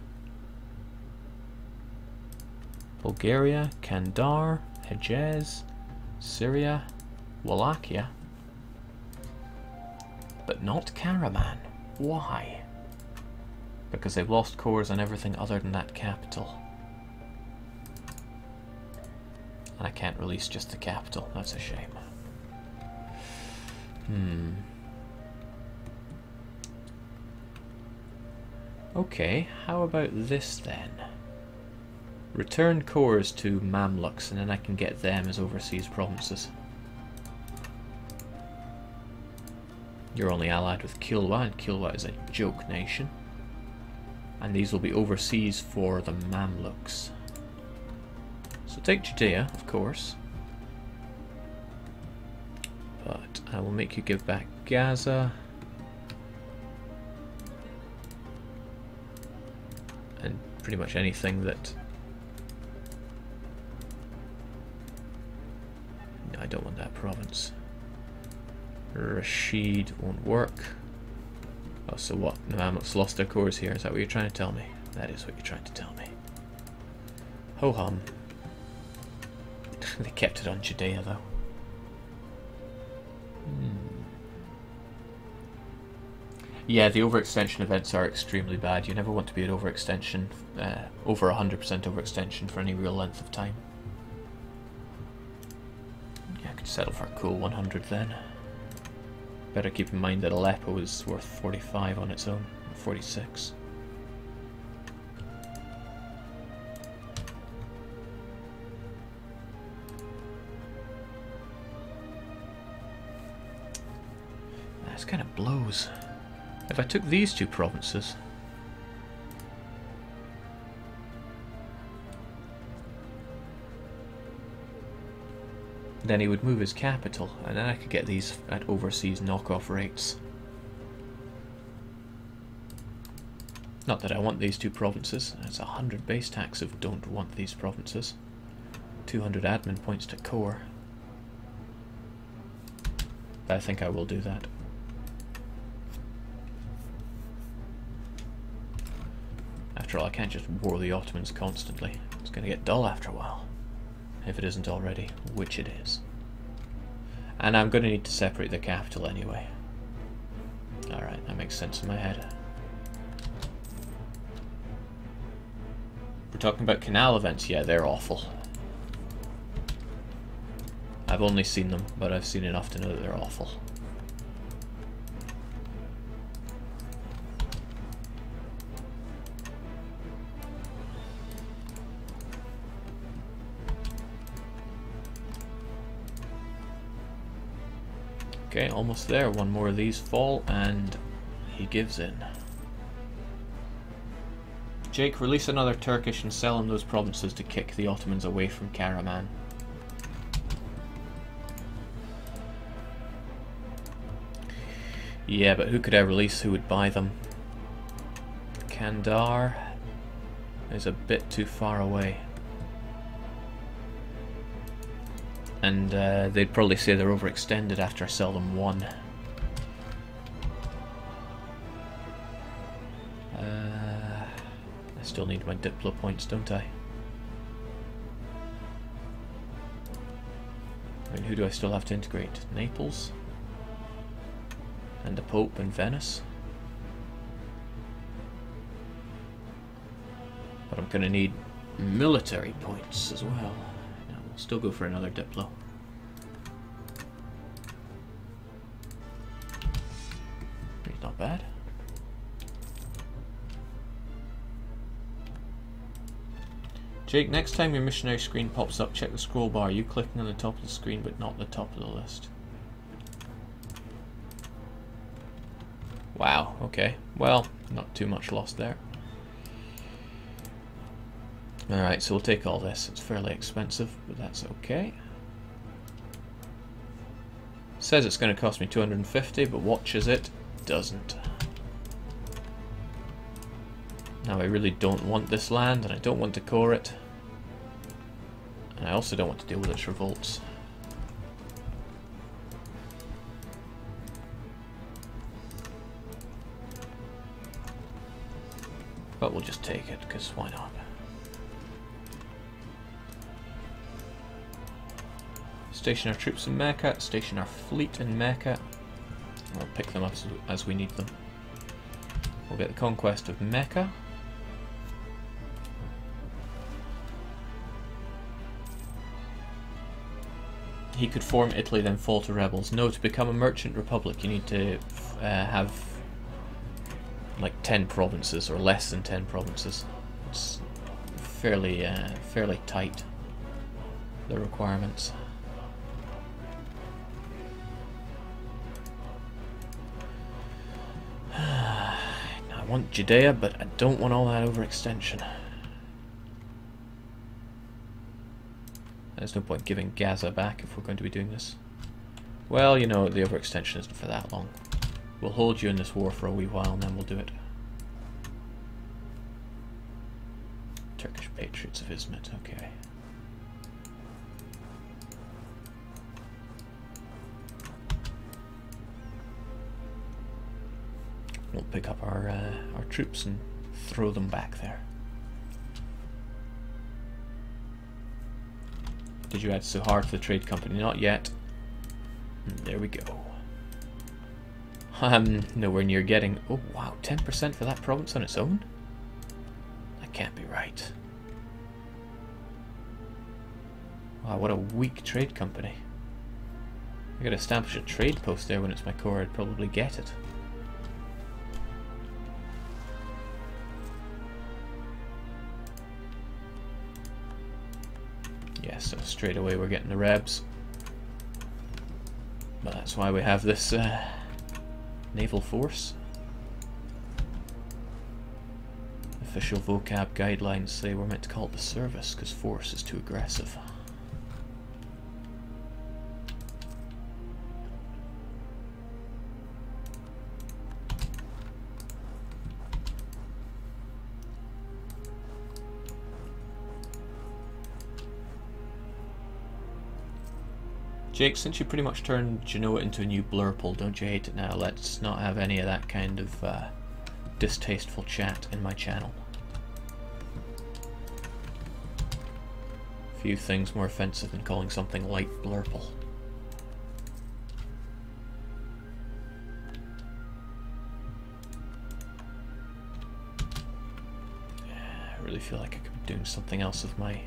Bulgaria, Kandar, Hejaz, Syria, Wallachia, but not Karaman. Why? Because they've lost cores on everything other than that capital. And I can't release just the capital. That's a shame. Okay, how about this then? Return cores to Mamluks, and then I can get them as overseas provinces. You're only allied with Kilwa, and Kilwa is a joke nation. And these will be overseas for the Mamluks. So take Judea, of course. But I will make you give back Gaza. and pretty much anything that... No, I don't want that province. Rashid won't work. Oh, so what? The Mamluks lost their cores here. Is that what you're trying to tell me? That is what you're trying to tell me. Ho-hum. They kept it on Judea, though. Yeah, the overextension events are extremely bad. You never want to be at overextension, over 100% overextension for any real length of time. Yeah, I could settle for a cool 100 then. Better keep in mind that Aleppo is worth 45 on its own, 46. This kind of blows. If I took these two provinces, then he would move his capital, and then I could get these at overseas knockoff rates. Not that I want these two provinces. That's 100 base tax if don't want these provinces. 200 admin points to core. But I think I will do that. After all, I can't just war the Ottomans constantly. It's going to get dull after a while. If it isn't already, which it is. And I'm going to need to separate the capital anyway. Alright, that makes sense in my head. We're talking about canal events. Yeah, they're awful. I've only seen them, but I've seen enough to know that they're awful. Okay, almost there. One more of these fall, and he gives in. Jake, release another Turkish and sell him those provinces to kick the Ottomans away from Karaman. Yeah, but who could I release? Who would buy them? Kandar is a bit too far away. And they'd probably say they're overextended after I sell them one. I still need my Diplo points, don't I? I mean, who do I still have to integrate? Naples? And the Pope in Venice? But I'm going to need military points as well. We'll still go for another Diplo. He's not bad. Jake, next time your missionary screen pops up, check the scroll bar. You clicking on the top of the screen but not the top of the list. Wow, okay. Well, not too much lost there. Alright, so we'll take all this. It's fairly expensive, but that's okay. Says it's going to cost me 250, but watches it doesn't. Now I really don't want this land, and I don't want to core it. And I also don't want to deal with its revolts. But we'll just take it, because why not? Station our troops in Mecca, station our fleet in Mecca. We'll pick them up as we need them. We'll get the conquest of Mecca. He could form Italy, then fall to rebels. No, to become a merchant republic you need to have like 10 provinces or less than 10 provinces. It's fairly tight, the requirements. I want Judea, but I don't want all that overextension. There's no point giving Gaza back if we're going to be doing this. Well, you know, the overextension isn't for that long. We'll hold you in this war for a wee while and then we'll do it. Patriots of Ismet, okay. We'll pick up our troops and throw them back there. Did you add Suhar to the trade company? Not yet. There we go. I'm nowhere near getting... Oh wow, 10% for that province on its own? That can't be right. Wow, what a weak trade company. I could establish a trade post there when it's my core, I'd probably get it. Yeah, so straight away we're getting the rebs. But that's why we have this naval force. Official vocab guidelines say we're meant to call it the service because force is too aggressive. Jake, since you pretty much turned Genoa into a new blurple, don't you hate it now? Let's not have any of that kind of distasteful chat in my channel. Few things more offensive than calling something light blurple. I really feel like I could be doing something else with my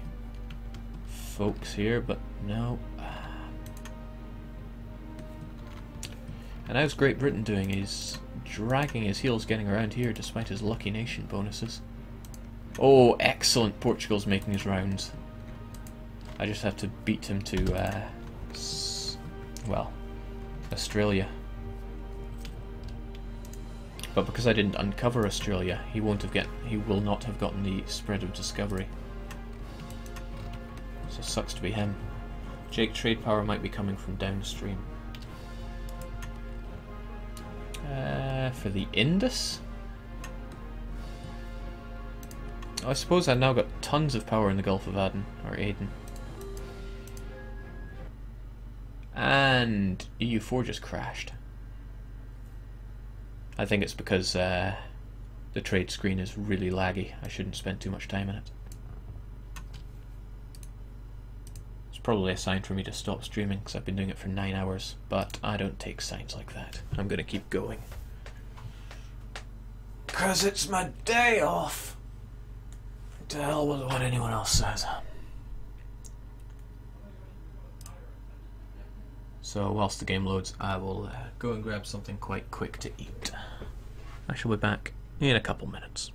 folks here, but no. And how's Great Britain doing? He's dragging his heels getting around here despite his lucky nation bonuses. Oh, excellent. Portugal's making his rounds. I just have to beat him to, well, Australia. But because I didn't uncover Australia, he will not have gotten the spread of discovery. So it sucks to be him. Jake, trade power might be coming from downstream. For the Indus? Oh, I suppose I've now got tons of power in the Gulf of Aden, or Aden. And EU4 just crashed. I think it's because the trade screen is really laggy. I shouldn't spend too much time in it. It's probably a sign for me to stop streaming because I've been doing it for 9 hours, but I don't take signs like that. I'm gonna keep going. Because it's my day off. To hell with what anyone else says. So whilst the game loads, I will go and grab something quite quick to eat. I shall be back in a couple minutes.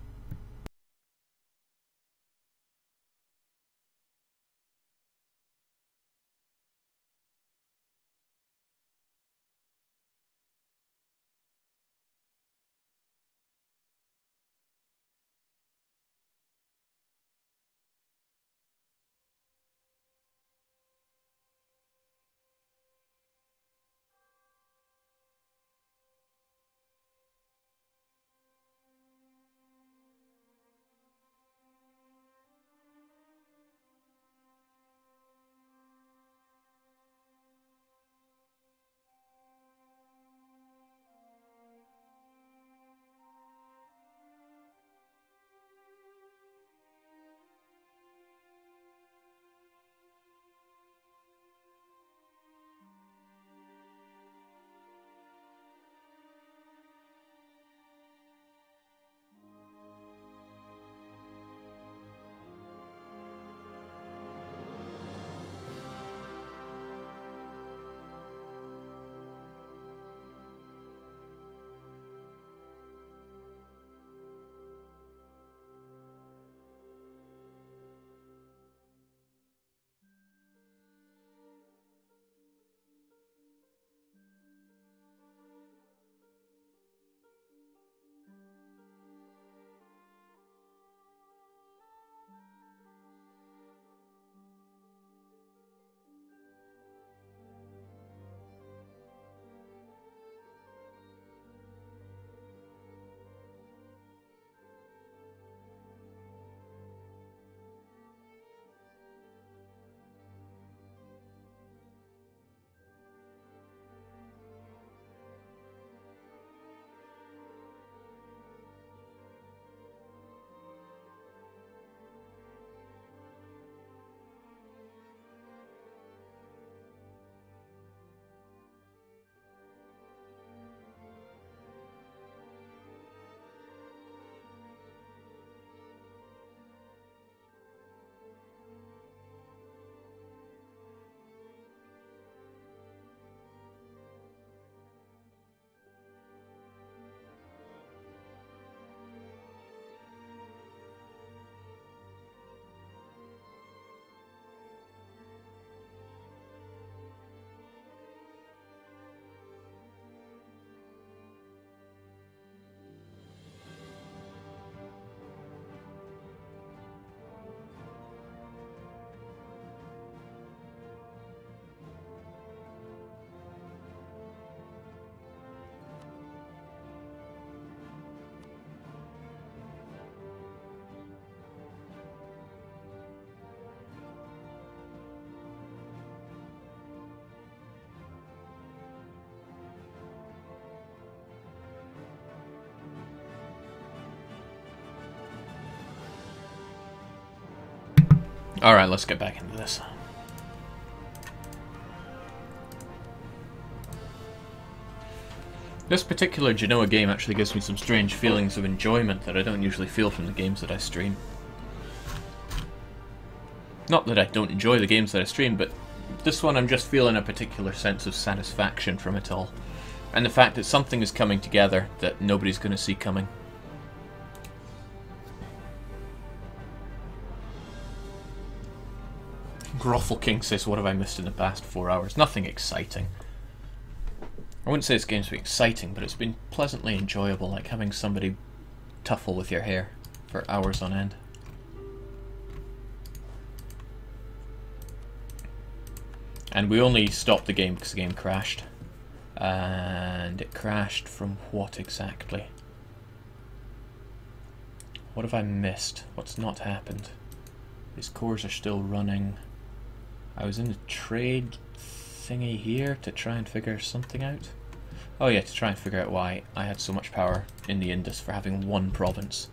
Alright, let's get back into this. This particular Genoa game actually gives me some strange feelings of enjoyment that I don't usually feel from the games that I stream. Not that I don't enjoy the games that I stream, but this one I'm just feeling a particular sense of satisfaction from it all. And the fact that something is coming together that nobody's going to see coming. Groffle King says, what have I missed in the past 4 hours? Nothing exciting. I wouldn't say this game's been exciting, but it's been pleasantly enjoyable, like having somebody tuffle with your hair for hours on end. And we only stopped the game because the game crashed. And it crashed from what exactly? What have I missed? What's not happened? These cores are still running. I was in the trade thingy here to try and figure something out. Oh yeah, to try and figure out why I had so much power in the Indus for having one province.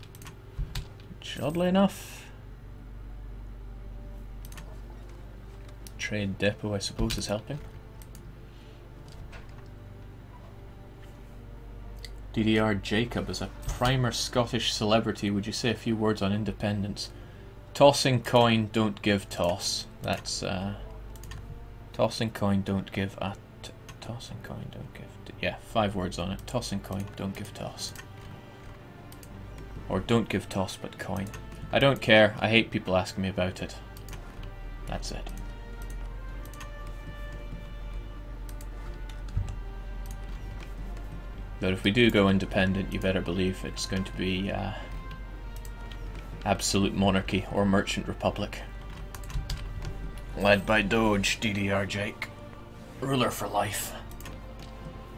Which, oddly enough... Trade depot, I suppose, is helping. DDR Jacob, as a primer Scottish celebrity, would you say a few words on independence? Tossing coin, don't give toss. That's, tossing coin, don't give a... tossing coin, don't give... yeah, 5 words on it. Tossing coin, don't give toss. Or don't give toss, but coin. I don't care. I hate people asking me about it. That's it. But if we do go independent, you better believe it's going to be absolute monarchy or merchant republic. Led by Doge, DDR Jake. Ruler for life.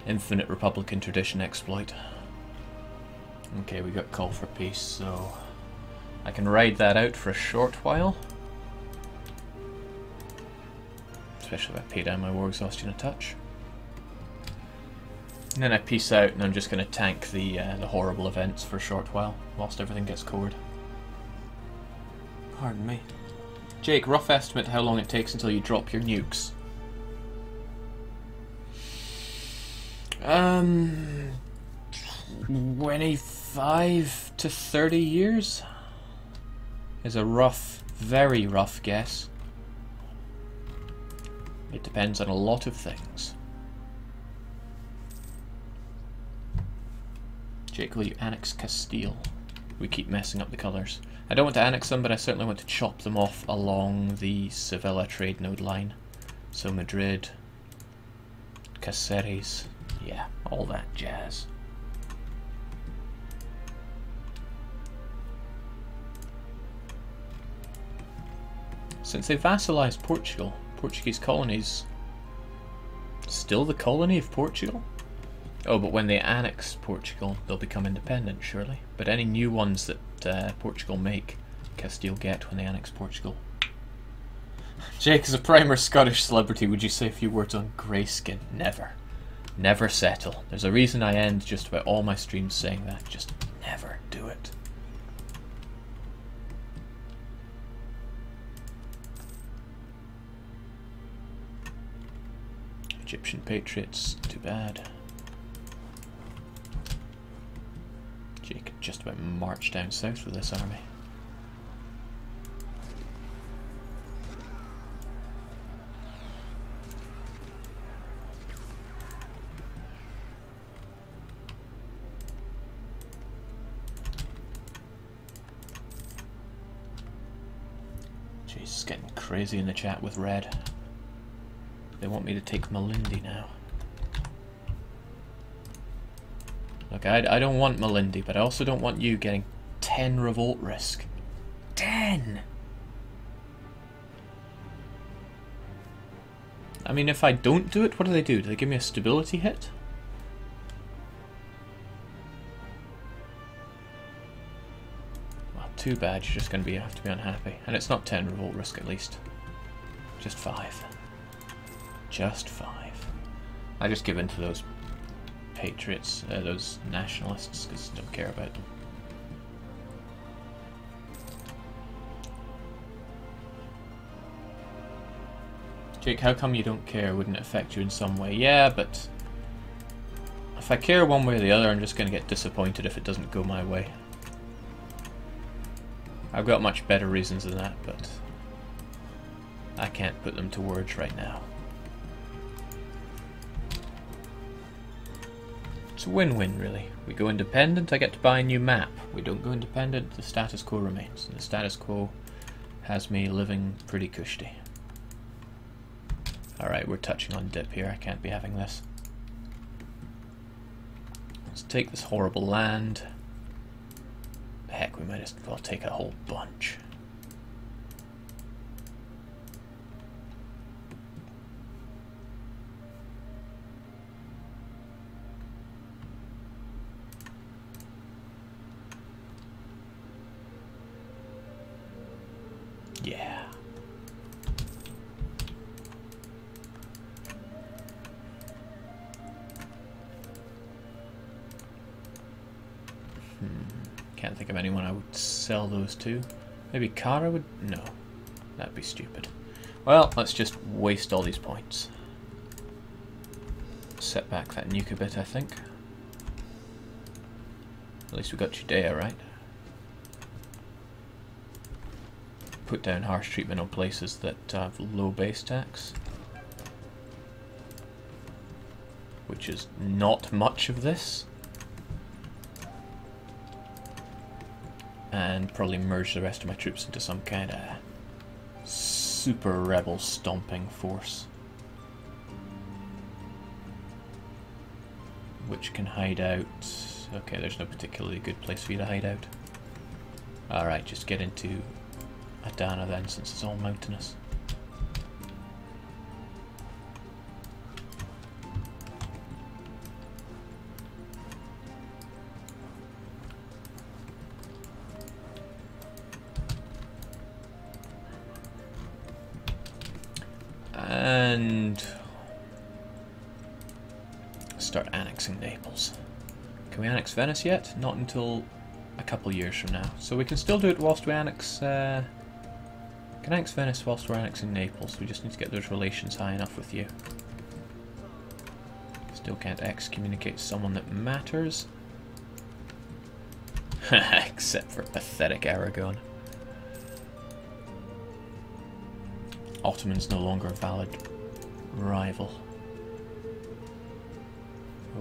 Infinite Republican tradition exploit. Okay, we got call for peace, so I can ride that out for a short while. Especially if I pay down my war exhaustion a touch. And then I peace out, and I'm just going to tank the horrible events for a short while, whilst everything gets cored. Pardon me. Jake, rough estimate how long it takes until you drop your nukes. 25 to 30 years is a rough, very rough guess. It depends on a lot of things. Jake, will you annex Castile? We keep messing up the colours. I don't want to annex them, but I certainly want to chop them off along the Sevilla trade node line. So Madrid, Caceres, yeah, all that jazz. Since they vassalised Portugal, Portuguese colonies still the colony of Portugal? Oh, but when they annex Portugal, they'll become independent, surely. But any new ones that Portugal make, Castile get when they annex Portugal. Jake, as a primer Scottish celebrity, would you say a few words on Greyskin? Never. Never settle. There's a reason I end just about all my streams saying that. Just never do it. Egyptian patriots, too bad. Jake could just about march down south with this army. Jeez, it's getting crazy in the chat with red. They want me to take Malindi now. Look, I don't want Malindi, but I also don't want you getting 10 revolt risk. 10! I mean, if I don't do it, what do they do? Do they give me a stability hit? Well, too bad, you're just going to have to be unhappy. And it's not 10 revolt risk at least. Just 5. Just 5. I just give in to those patriots, those nationalists, because I don't care about them. Jake, how come you don't care? Wouldn't it affect you in some way? Yeah, but if I care one way or the other, I'm just going to get disappointed if it doesn't go my way. I've got much better reasons than that, but I can't put them to words right now. It's a win-win, really. We go independent, I get to buy a new map. We don't go independent, the status quo remains. And the status quo has me living pretty cushy. Alright, we're touching on dip here. I can't be having this. Let's take this horrible land. Heck, we might as well take a whole bunch. Yeah. Can't think of anyone I would sell those to. Maybe Kara would? No. That'd be stupid. Well, let's just waste all these points. Set back that nuke a bit, I think. At least we got Judea, right? Put down harsh treatment on places that have low base tax. Which is not much of this. And probably merge the rest of my troops into some kind of super rebel stomping force. Which can hide out. Okay, there's no particularly good place for you to hide out. Alright, just get into Adana then, since it's all mountainous. And start annexing Naples. Can we annex Venice yet? Not until a couple years from now. So we can still do it whilst we annex... can annex Venice whilst we're annexing Naples. We just need to get those relations high enough with you. Still can't excommunicate someone that matters. Except for pathetic Aragon. Ottoman's no longer a valid rival.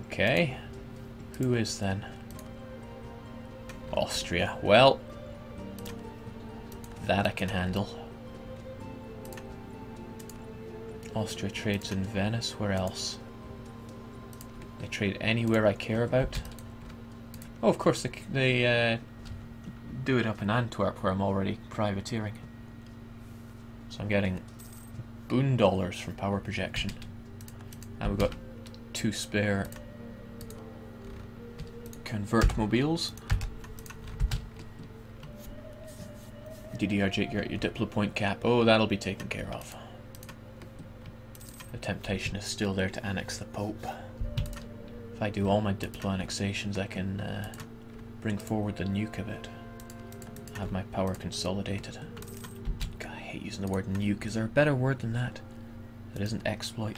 Okay. Who is then? Austria. Well, that I can handle. Austria trades in Venice. Where else? They trade anywhere I care about. Oh, of course, they do it up in Antwerp, where I'm already privateering. So I'm getting boon dollars from power projection. And we've got 2 spare convert mobiles. DDR, you're at your Diplo point cap. Oh, that'll be taken care of. The temptation is still there to annex the Pope. If I do all my Diplo annexations, I can bring forward the nuke of it. Have my power consolidated. God, I hate using the word nuke. Is there a better word than that? That isn't exploit.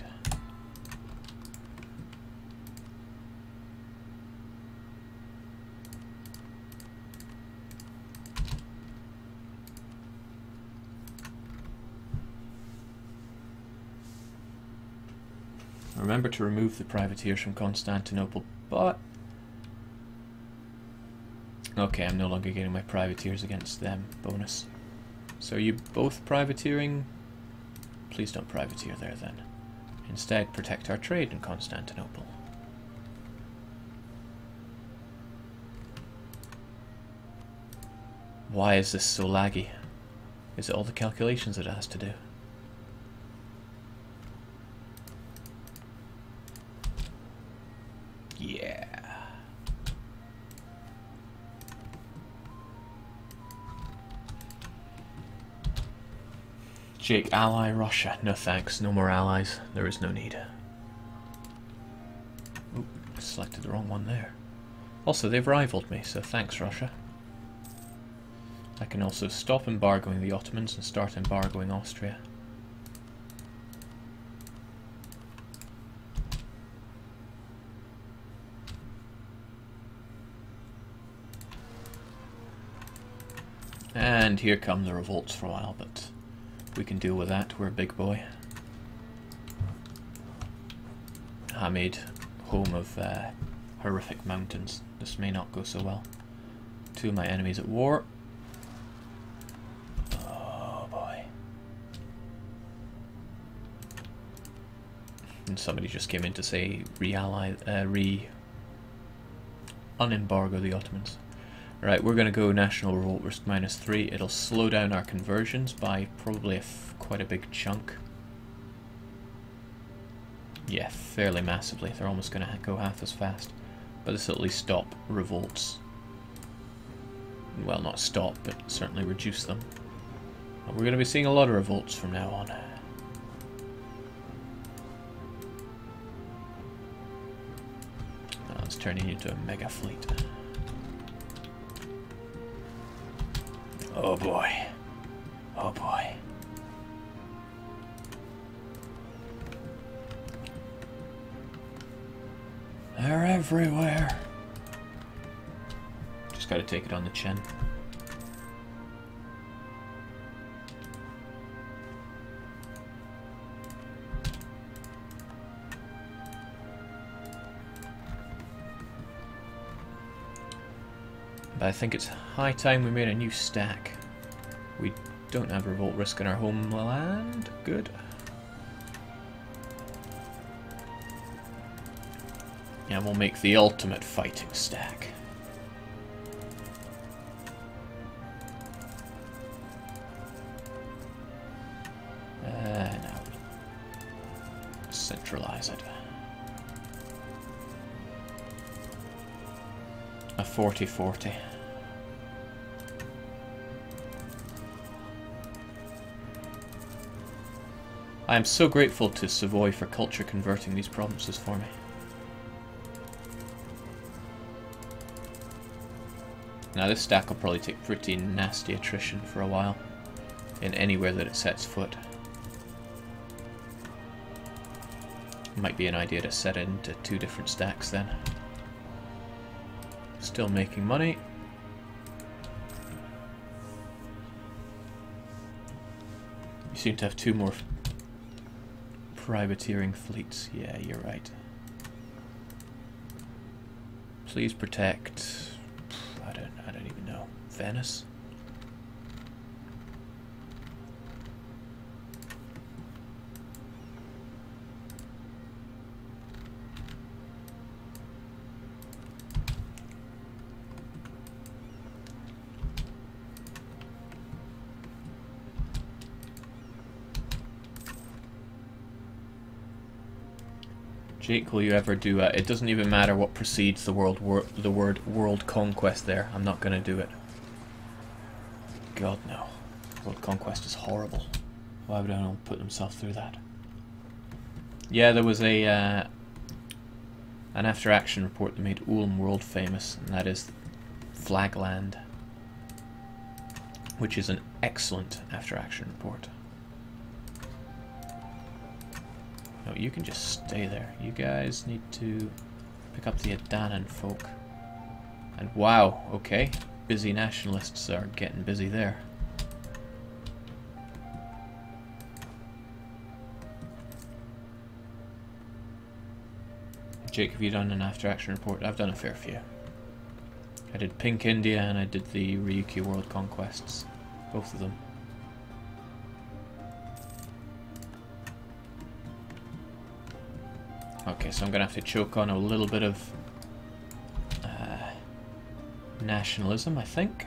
Remember to remove the privateers from Constantinople, but... Okay, I'm no longer getting my privateers against them bonus. So are you both privateering? Please don't privateer there then. Instead, protect our trade in Constantinople. Why is this so laggy? Is it all the calculations it has to do? Yeah. Jake, ally Russia. No thanks, no more allies. There is no need. Oop, selected the wrong one there. Also, they've rivaled me, so thanks Russia. I can also stop embargoing the Ottomans and start embargoing Austria. And here come the revolts for a while, but we can deal with that. We're a big boy. Hamid, home of horrific mountains. This may not go so well. Two of my enemies at war. Oh boy. And somebody just came in to say unembargo the Ottomans. Right, we're going to go National Revolt Risk -3. It'll slow down our conversions by probably quite a big chunk. Yeah, fairly massively. They're almost going to go half as fast. But this will at least stop revolts. Well, not stop, but certainly reduce them. And we're going to be seeing a lot of revolts from now on. Now it's turning into a mega fleet. Oh boy. Oh boy. They're everywhere. Just gotta take it on the chin. But I think it's high time we made a new stack. We don't have revolt risk in our homeland. Good. And we'll make the ultimate fighting stack. Now centralize it. A 40-40. I am so grateful to Savoy for culture converting these provinces for me. Now this stack will probably take pretty nasty attrition for a while, in anywhere that it sets foot. Might be an idea to set it into 2 different stacks then. Still making money. You seem to have 2 more privateering fleets. Yeah, you're right. Please protect... I don't even know. Venice? Jake, will you ever do it doesn't even matter what precedes the word world conquest there. I'm not going to do it. God, no. World conquest is horrible. Why would anyone put themselves through that? Yeah, there was a an after-action report that made Ulm world famous, and that is Flagland, which is an excellent after-action report. No, you can just stay there. You guys need to pick up the Adanan folk. And wow, okay. Busy nationalists are getting busy there. Jake, have you done an after-action report? I've done a fair few. I did Pink India and I did the Ryukyu World Conquests. Both of them. Okay, so I'm going to have to choke on a little bit of nationalism, I think.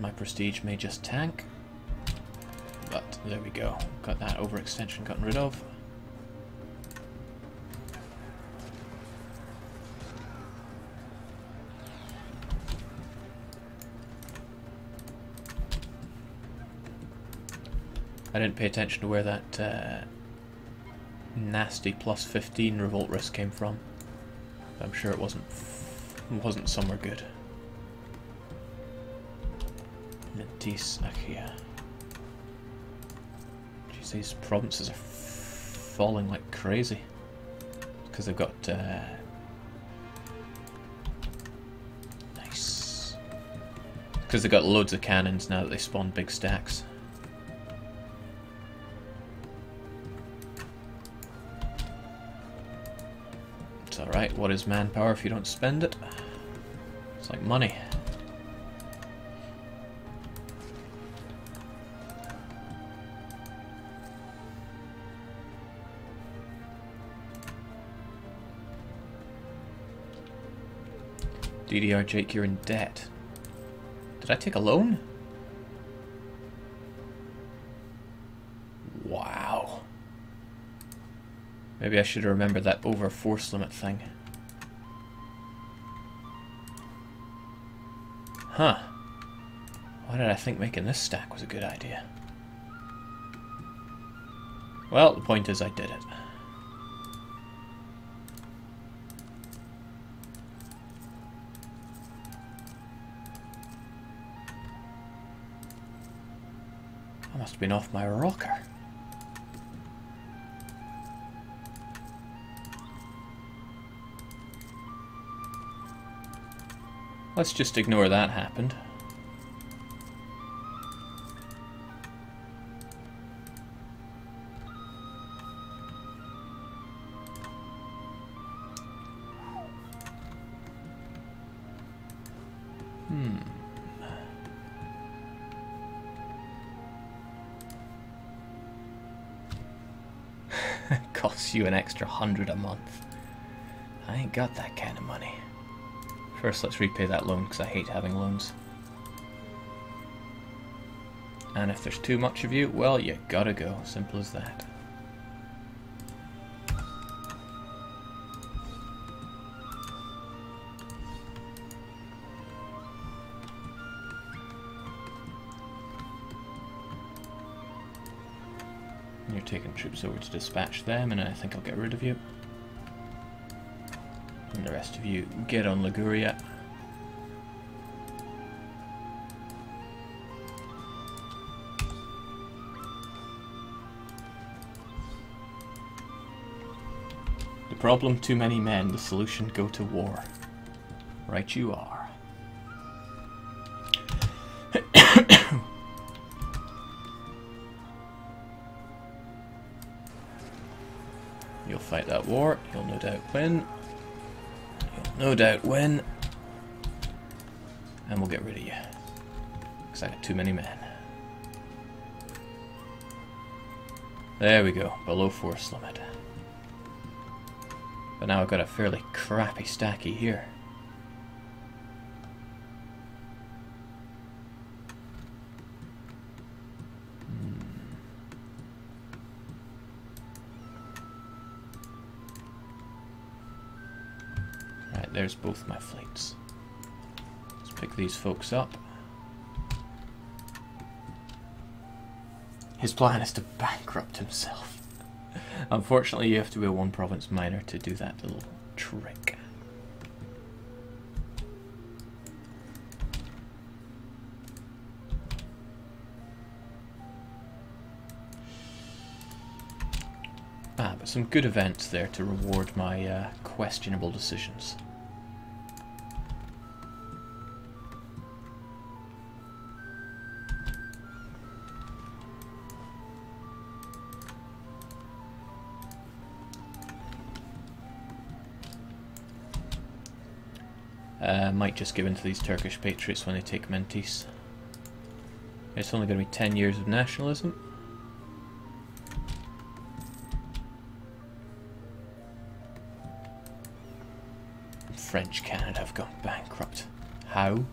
My prestige may just tank. But there we go. Got that overextension gotten rid of. I didn't pay attention to where that nasty +15 revolt risk came from. I'm sure it wasn't somewhere good. Metis Achaia. Jeez, these provinces are falling like crazy because they've got because they got loads of cannons now that they spawn big stacks. It's alright, what is manpower if you don't spend it? It's like money. DDR Jake, you're in debt. Did I take a loan? Wow. Maybe I should have remembered that over force limit thing. Huh. Why did I think making this stack was a good idea? Well, the point is I did it. I must have been off my rocker. Let's just ignore that happened. Costs you an extra 100 a month. I ain't got that kind of money. First, let's repay that loan, because I hate having loans. And if there's too much of you, well, you gotta go. Simple as that. You're taking troops over to dispatch them, and I think I'll get rid of you. And the rest of you get on Liguria. The problem, too many men. The solution, go to war. Right you are. You'll fight that war, you'll no doubt win. You'll no doubt win. And we'll get rid of you. Because I got too many men. There we go, below force limit. But now I've got a fairly crappy stacky here. Right, there's both my fleets. Let's pick these folks up. His plan is to bankrupt himself. Unfortunately, you have to be a one-province miner to do that little trick. Ah, but some good events there to reward my questionable decisions. Might just give in to these Turkish patriots when they take Mentees. It's only going to be 10 years of nationalism. French Canada have gone bankrupt. How?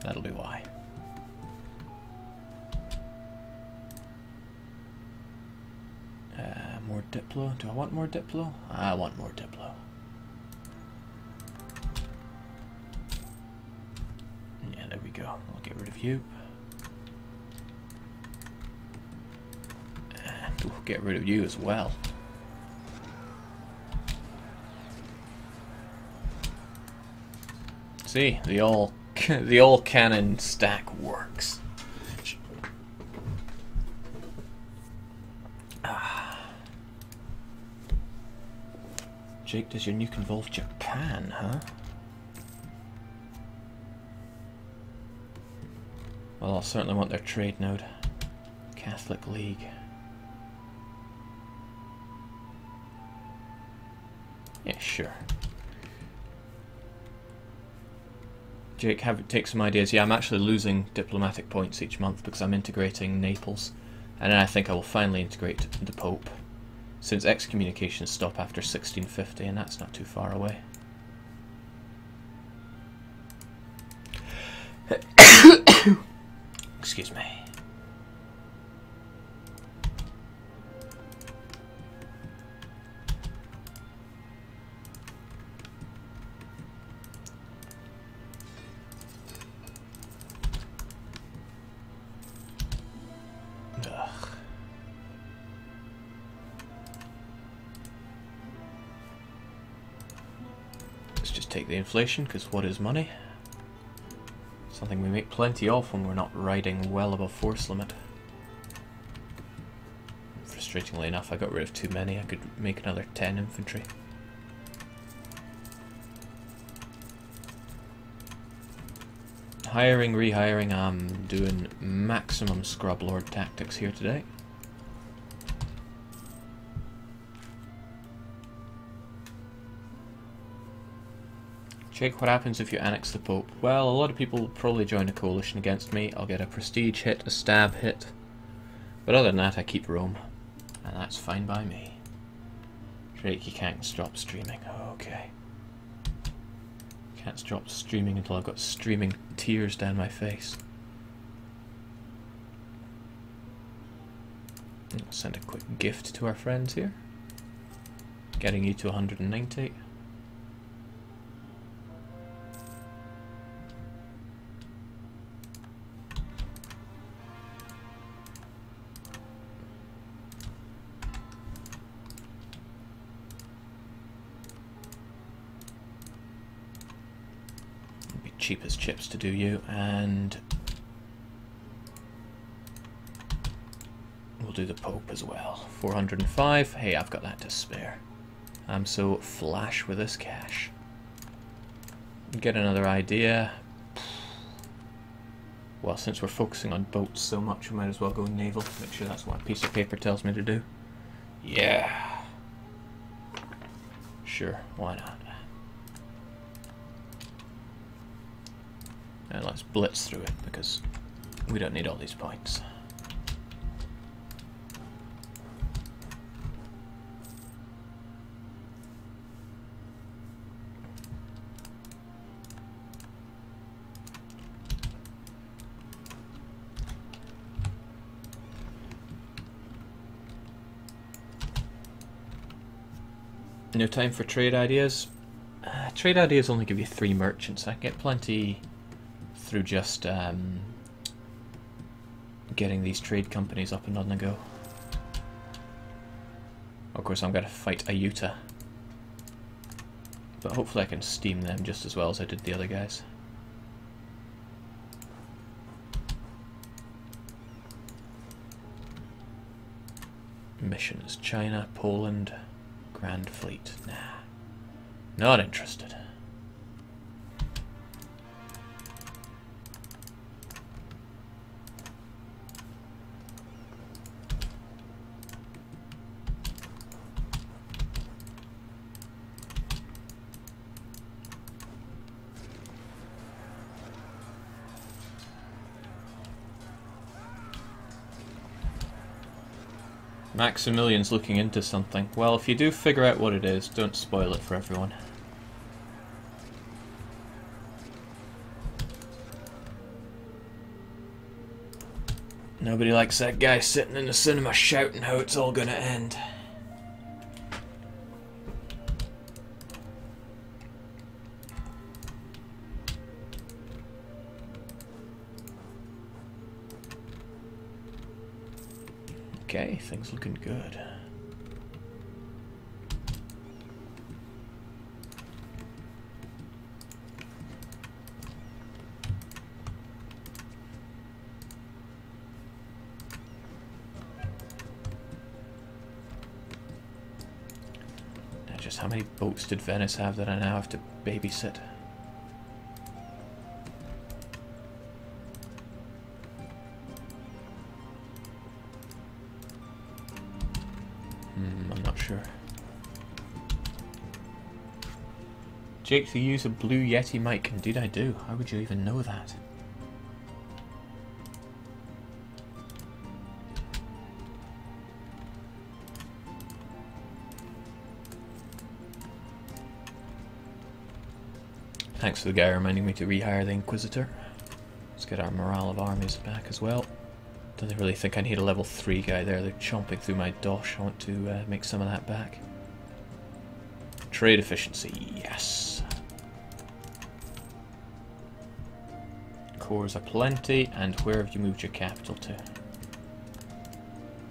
That'll be why. More Diplo. Do I want more Diplo? I want more Diplo. Yeah, there we go. I'll get rid of you. And we'll get rid of you as well. See, the all cannon stack works. Jake, does your nuke involve Japan, huh? Well, I'll certainly want their trade node. Catholic League. Yeah, sure. Jake, take some ideas. Yeah, I'm actually losing diplomatic points each month because I'm integrating Naples. And then I think I will finally integrate the Pope, since excommunications stop after 1650, and that's not too far away. Excuse me. Ugh. Let's just take the inflation, because what is money? Something we make plenty of when we're not riding well above force limit. Frustratingly enough, I got rid of too many. I could make another 10 infantry. Hiring, rehiring, I'm doing maximum scrub lord tactics here today. Jake, what happens if you annex the Pope? Well, a lot of people will probably join a coalition against me. I'll get a prestige hit, a stab hit. But other than that, I keep Rome. And that's fine by me. Jake, you can't stop streaming. Okay. Can't stop streaming until I've got streaming tears down my face. Let's send a quick gift to our friends here. Getting you to 190. Cheap as chips to do you, and we'll do the Pope as well. 405. Hey, I've got that to spare. I'm so flash with this cash. Get another idea. Well, since we're focusing on boats so much, we might as well go naval. Make sure that's what a piece of paper tells me to do. Yeah. Sure, why not? And let's blitz through it, because we don't need all these points. No time for trade ideas? Trade ideas only give you 3 merchants. I get plenty through just getting these trade companies up and on the go. Of course, I'm going to fight Ayuta, but hopefully I can steam them just as well as I did the other guys. Missions: China, Poland, Grand Fleet. Nah, not interested. Maximilian's looking into something. Well, if you do figure out what it is, don't spoil it for everyone. Nobody likes that guy sitting in the cinema shouting how it's all gonna end. Okay, things looking good. Now, just how many boats did Venice have that I now have to babysit? sure. Jake, do you use a Blue Yeti mic? Indeed I do. How would you even know that? Thanks for the guy reminding me to rehire the Inquisitor. Let's get our morale of armies back as well. Don't really think I need a level 3 guy there. They're chomping through my dosh. I want to make some of that back. Trade efficiency, yes. Cores are plenty, and where have you moved your capital to?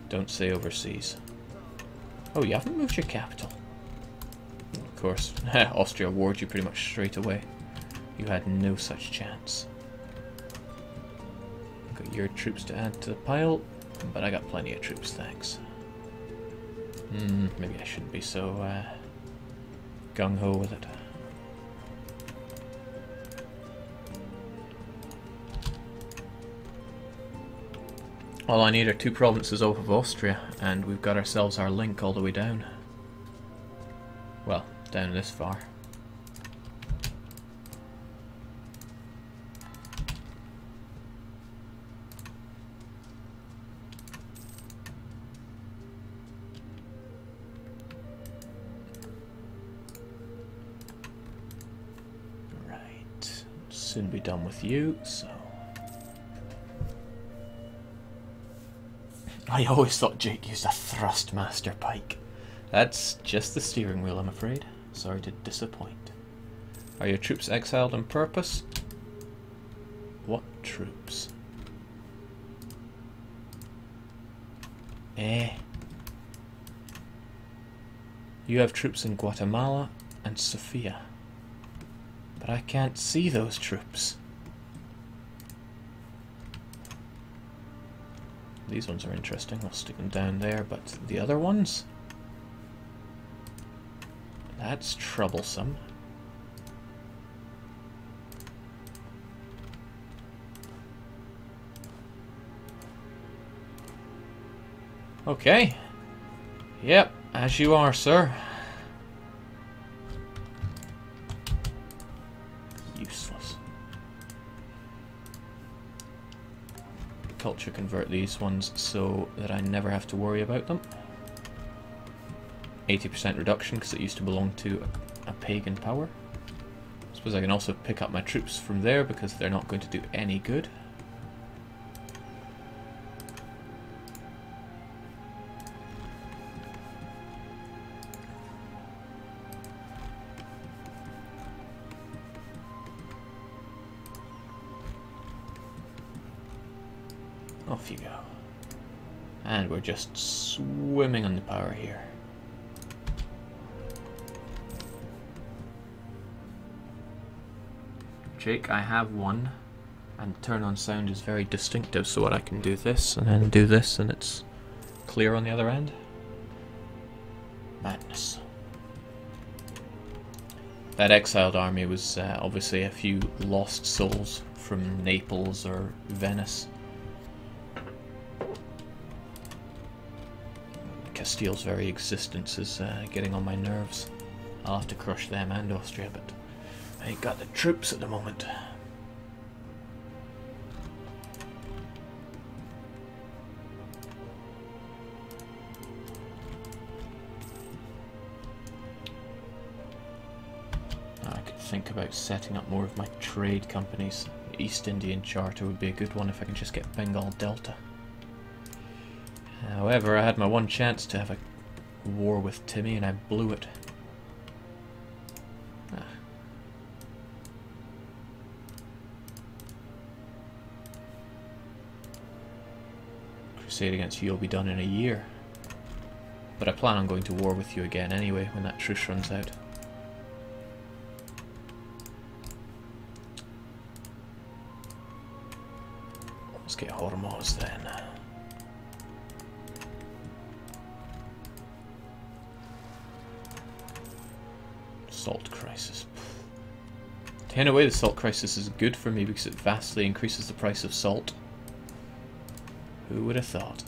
Don't say overseas. Oh, you haven't moved your capital. Of course, Austria warred you pretty much straight away. You had no such chance. Got your troops to add to the pile, but I got plenty of troops, thanks. Maybe I shouldn't be so gung-ho with it. All I need are 2 provinces off of Austria, and we've got ourselves our link all the way down. Well, down this far. Right, soon be done with you, so... I always thought Jake used a Thrustmaster pike. That's just the steering wheel, I'm afraid. Sorry to disappoint. Are your troops exiled on purpose? What troops? You have troops in Guatemala and Sofia. But I can't see those troops. These ones are interesting. I'll stick them down there, but the other ones? That's troublesome. Okay. Yep, as you are, sir. Useless. Culture convert these ones so that I never have to worry about them. 80% reduction because it used to belong to a pagan power. I suppose I can also pick up my troops from there because they're not going to do any good. Off you go. And we're just swimming on the power here. Jake, I have one, and turn on sound is very distinctive, so what I can do this, and then do this, and it's clear on the other end. Madness. That exiled army was obviously a few lost souls from Naples or Venice. Castile's very existence is getting on my nerves. I'll have to crush them and Austria, but I ain't got the troops at the moment. I could think about setting up more of my trade companies. The East Indian Charter would be a good one if I can just get Bengal Delta. However, I had my one chance to have a war with Timmy and I blew it. Crusade against you will be done in a year. But I plan on going to war with you again anyway when that truce runs out. Let's get Hormuz then. Salt crisis. In a way, the salt crisis is good for me because it vastly increases the price of salt. Who would have thought?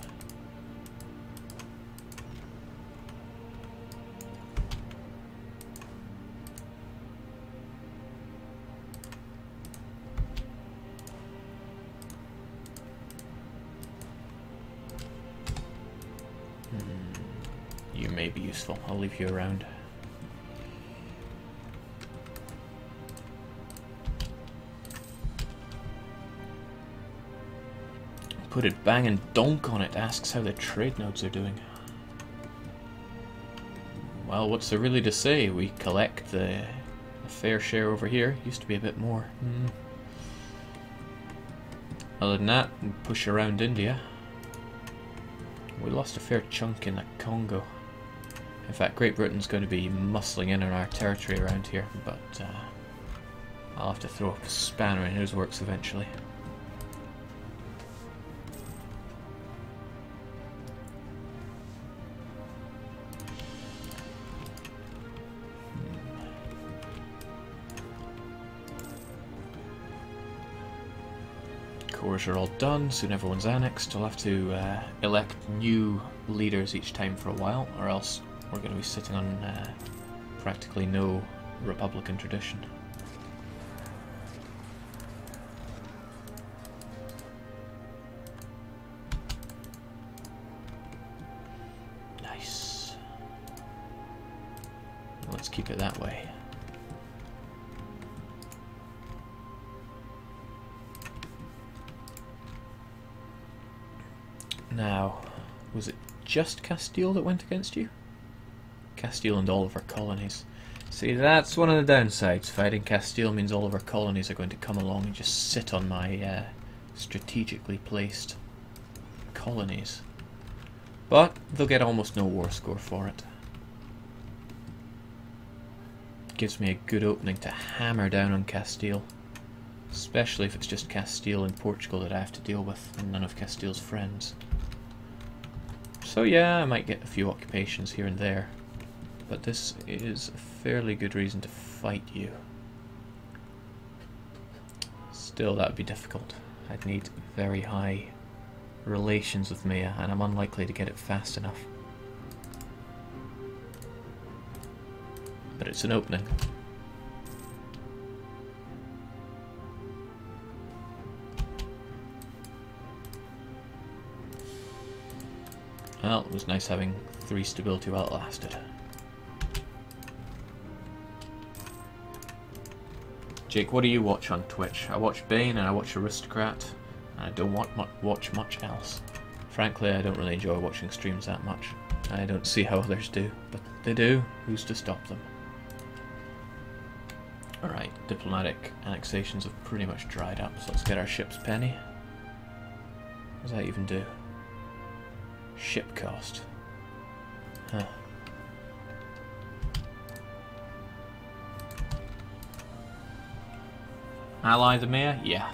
may be useful. I'll leave you around. Put it bang and donk on it. Asks how the trade nodes are doing. Well, what's there really to say? We collect a fair share over here. Used to be a bit more. Other than that, we push around India. We lost a fair chunk in the Congo. In fact, Great Britain's going to be muscling in on our territory around here, but I'll have to throw a spanner in his works eventually. Cores are all done, soon everyone's annexed. I'll have to elect new leaders each time for a while, or else we're going to be sitting on practically no Republican tradition. Nice. Let's keep it that way. Now, was it just Castile that went against you? Castile and all of our colonies. See, that's one of the downsides. Fighting Castile means all of our colonies are going to come along and just sit on my strategically placed colonies. But they'll get almost no war score for it. Gives me a good opening to hammer down on Castile. Especially if it's just Castile and Portugal that I have to deal with, and none of Castile's friends. So yeah, I might get a few occupations here and there, but this is a fairly good reason to fight you. Still, that would be difficult. I'd need very high relations with Maya, and I'm unlikely to get it fast enough. But it's an opening. Well, it was nice having 3 stability while it lasted. Jake, what do you watch on Twitch? I watch Bane and I watch Aristocrat, and I don't watch much else. Frankly, I don't really enjoy watching streams that much. I don't see how others do, but they do. Who's to stop them? Alright, diplomatic annexations have pretty much dried up, so let's get our ship's penny. What does that even do? Ship cost. Huh. Ally the mayor? Yeah.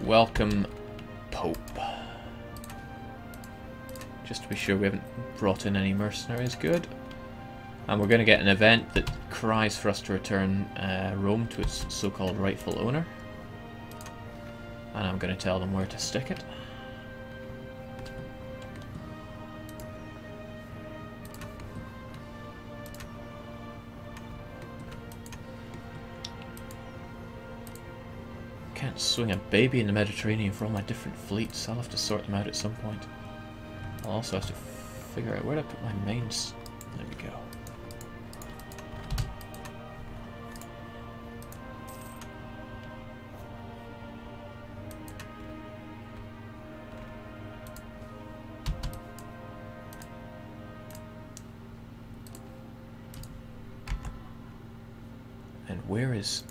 Welcome, Pope. Just to be sure we haven't brought in any mercenaries. Good. And we're going to get an event that cries for us to return Rome to its so-called rightful owner. And I'm going to tell them where to stick it. Can't swing a baby in the Mediterranean for all my different fleets. I'll have to sort them out at some point. I'll also have to figure out where to put my mains. There we go. And where is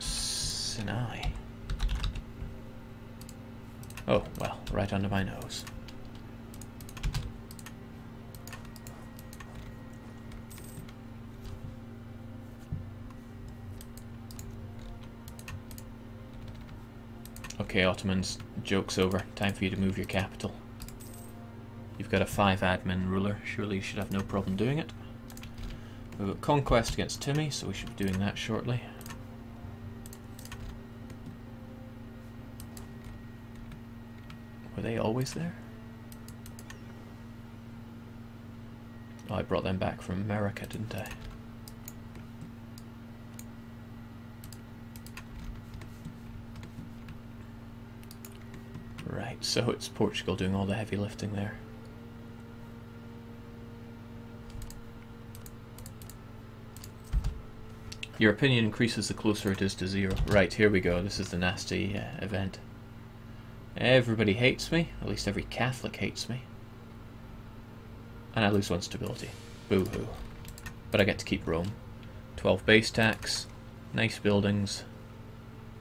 Sinai? Oh, well, right under my nose. Okay, Ottomans, joke's over. Time for you to move your capital. You've got a 5-admin ruler. Surely you should have no problem doing it. We've got conquest against Timmy, so we should be doing that shortly. Were they always there? Oh, I brought them back from America, didn't I? Right, so it's Portugal doing all the heavy lifting there. Your opinion increases the closer it is to 0. Right, here we go. This is the nasty event. Everybody hates me. At least every Catholic hates me. And I lose 1 stability. Boo-hoo. But I get to keep Rome. 12 base tax. Nice buildings.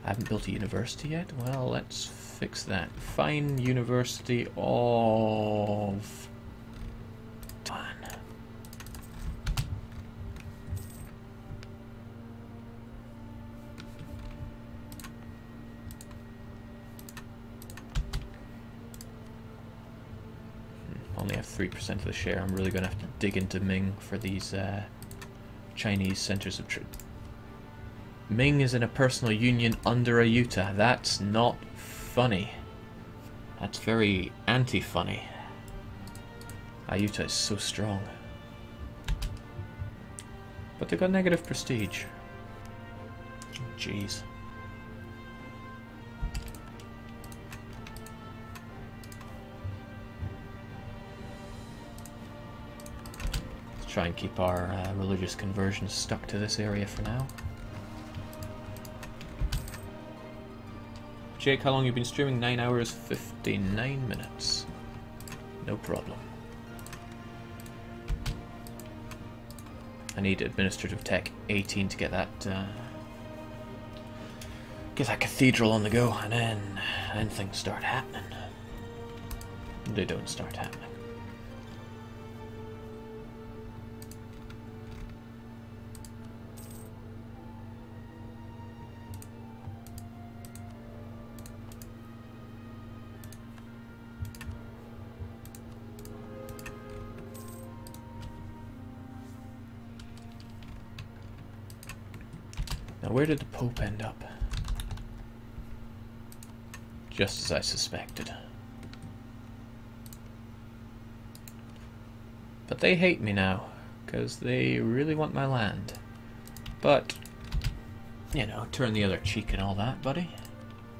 I haven't built a university yet? Well, let's fix that. Fine University of... Done. Only have 3% of the share. I'm really going to have to dig into Ming for these Chinese centers of trade. Ming is in a personal union under Ayutthaya. That's not funny. That's very anti-funny. Ayutthaya is so strong. But they've got negative prestige. Jeez. Try and keep our religious conversions stuck to this area for now. Jake, how long have you been streaming? 9 hours, 59 minutes. No problem. I need administrative tech 18 to get that cathedral on the go, and then things start happening. They don't start happening. Now, where did the Pope end up? Just as I suspected. But they hate me now, because they really want my land. But, you know, turn the other cheek and all that, buddy.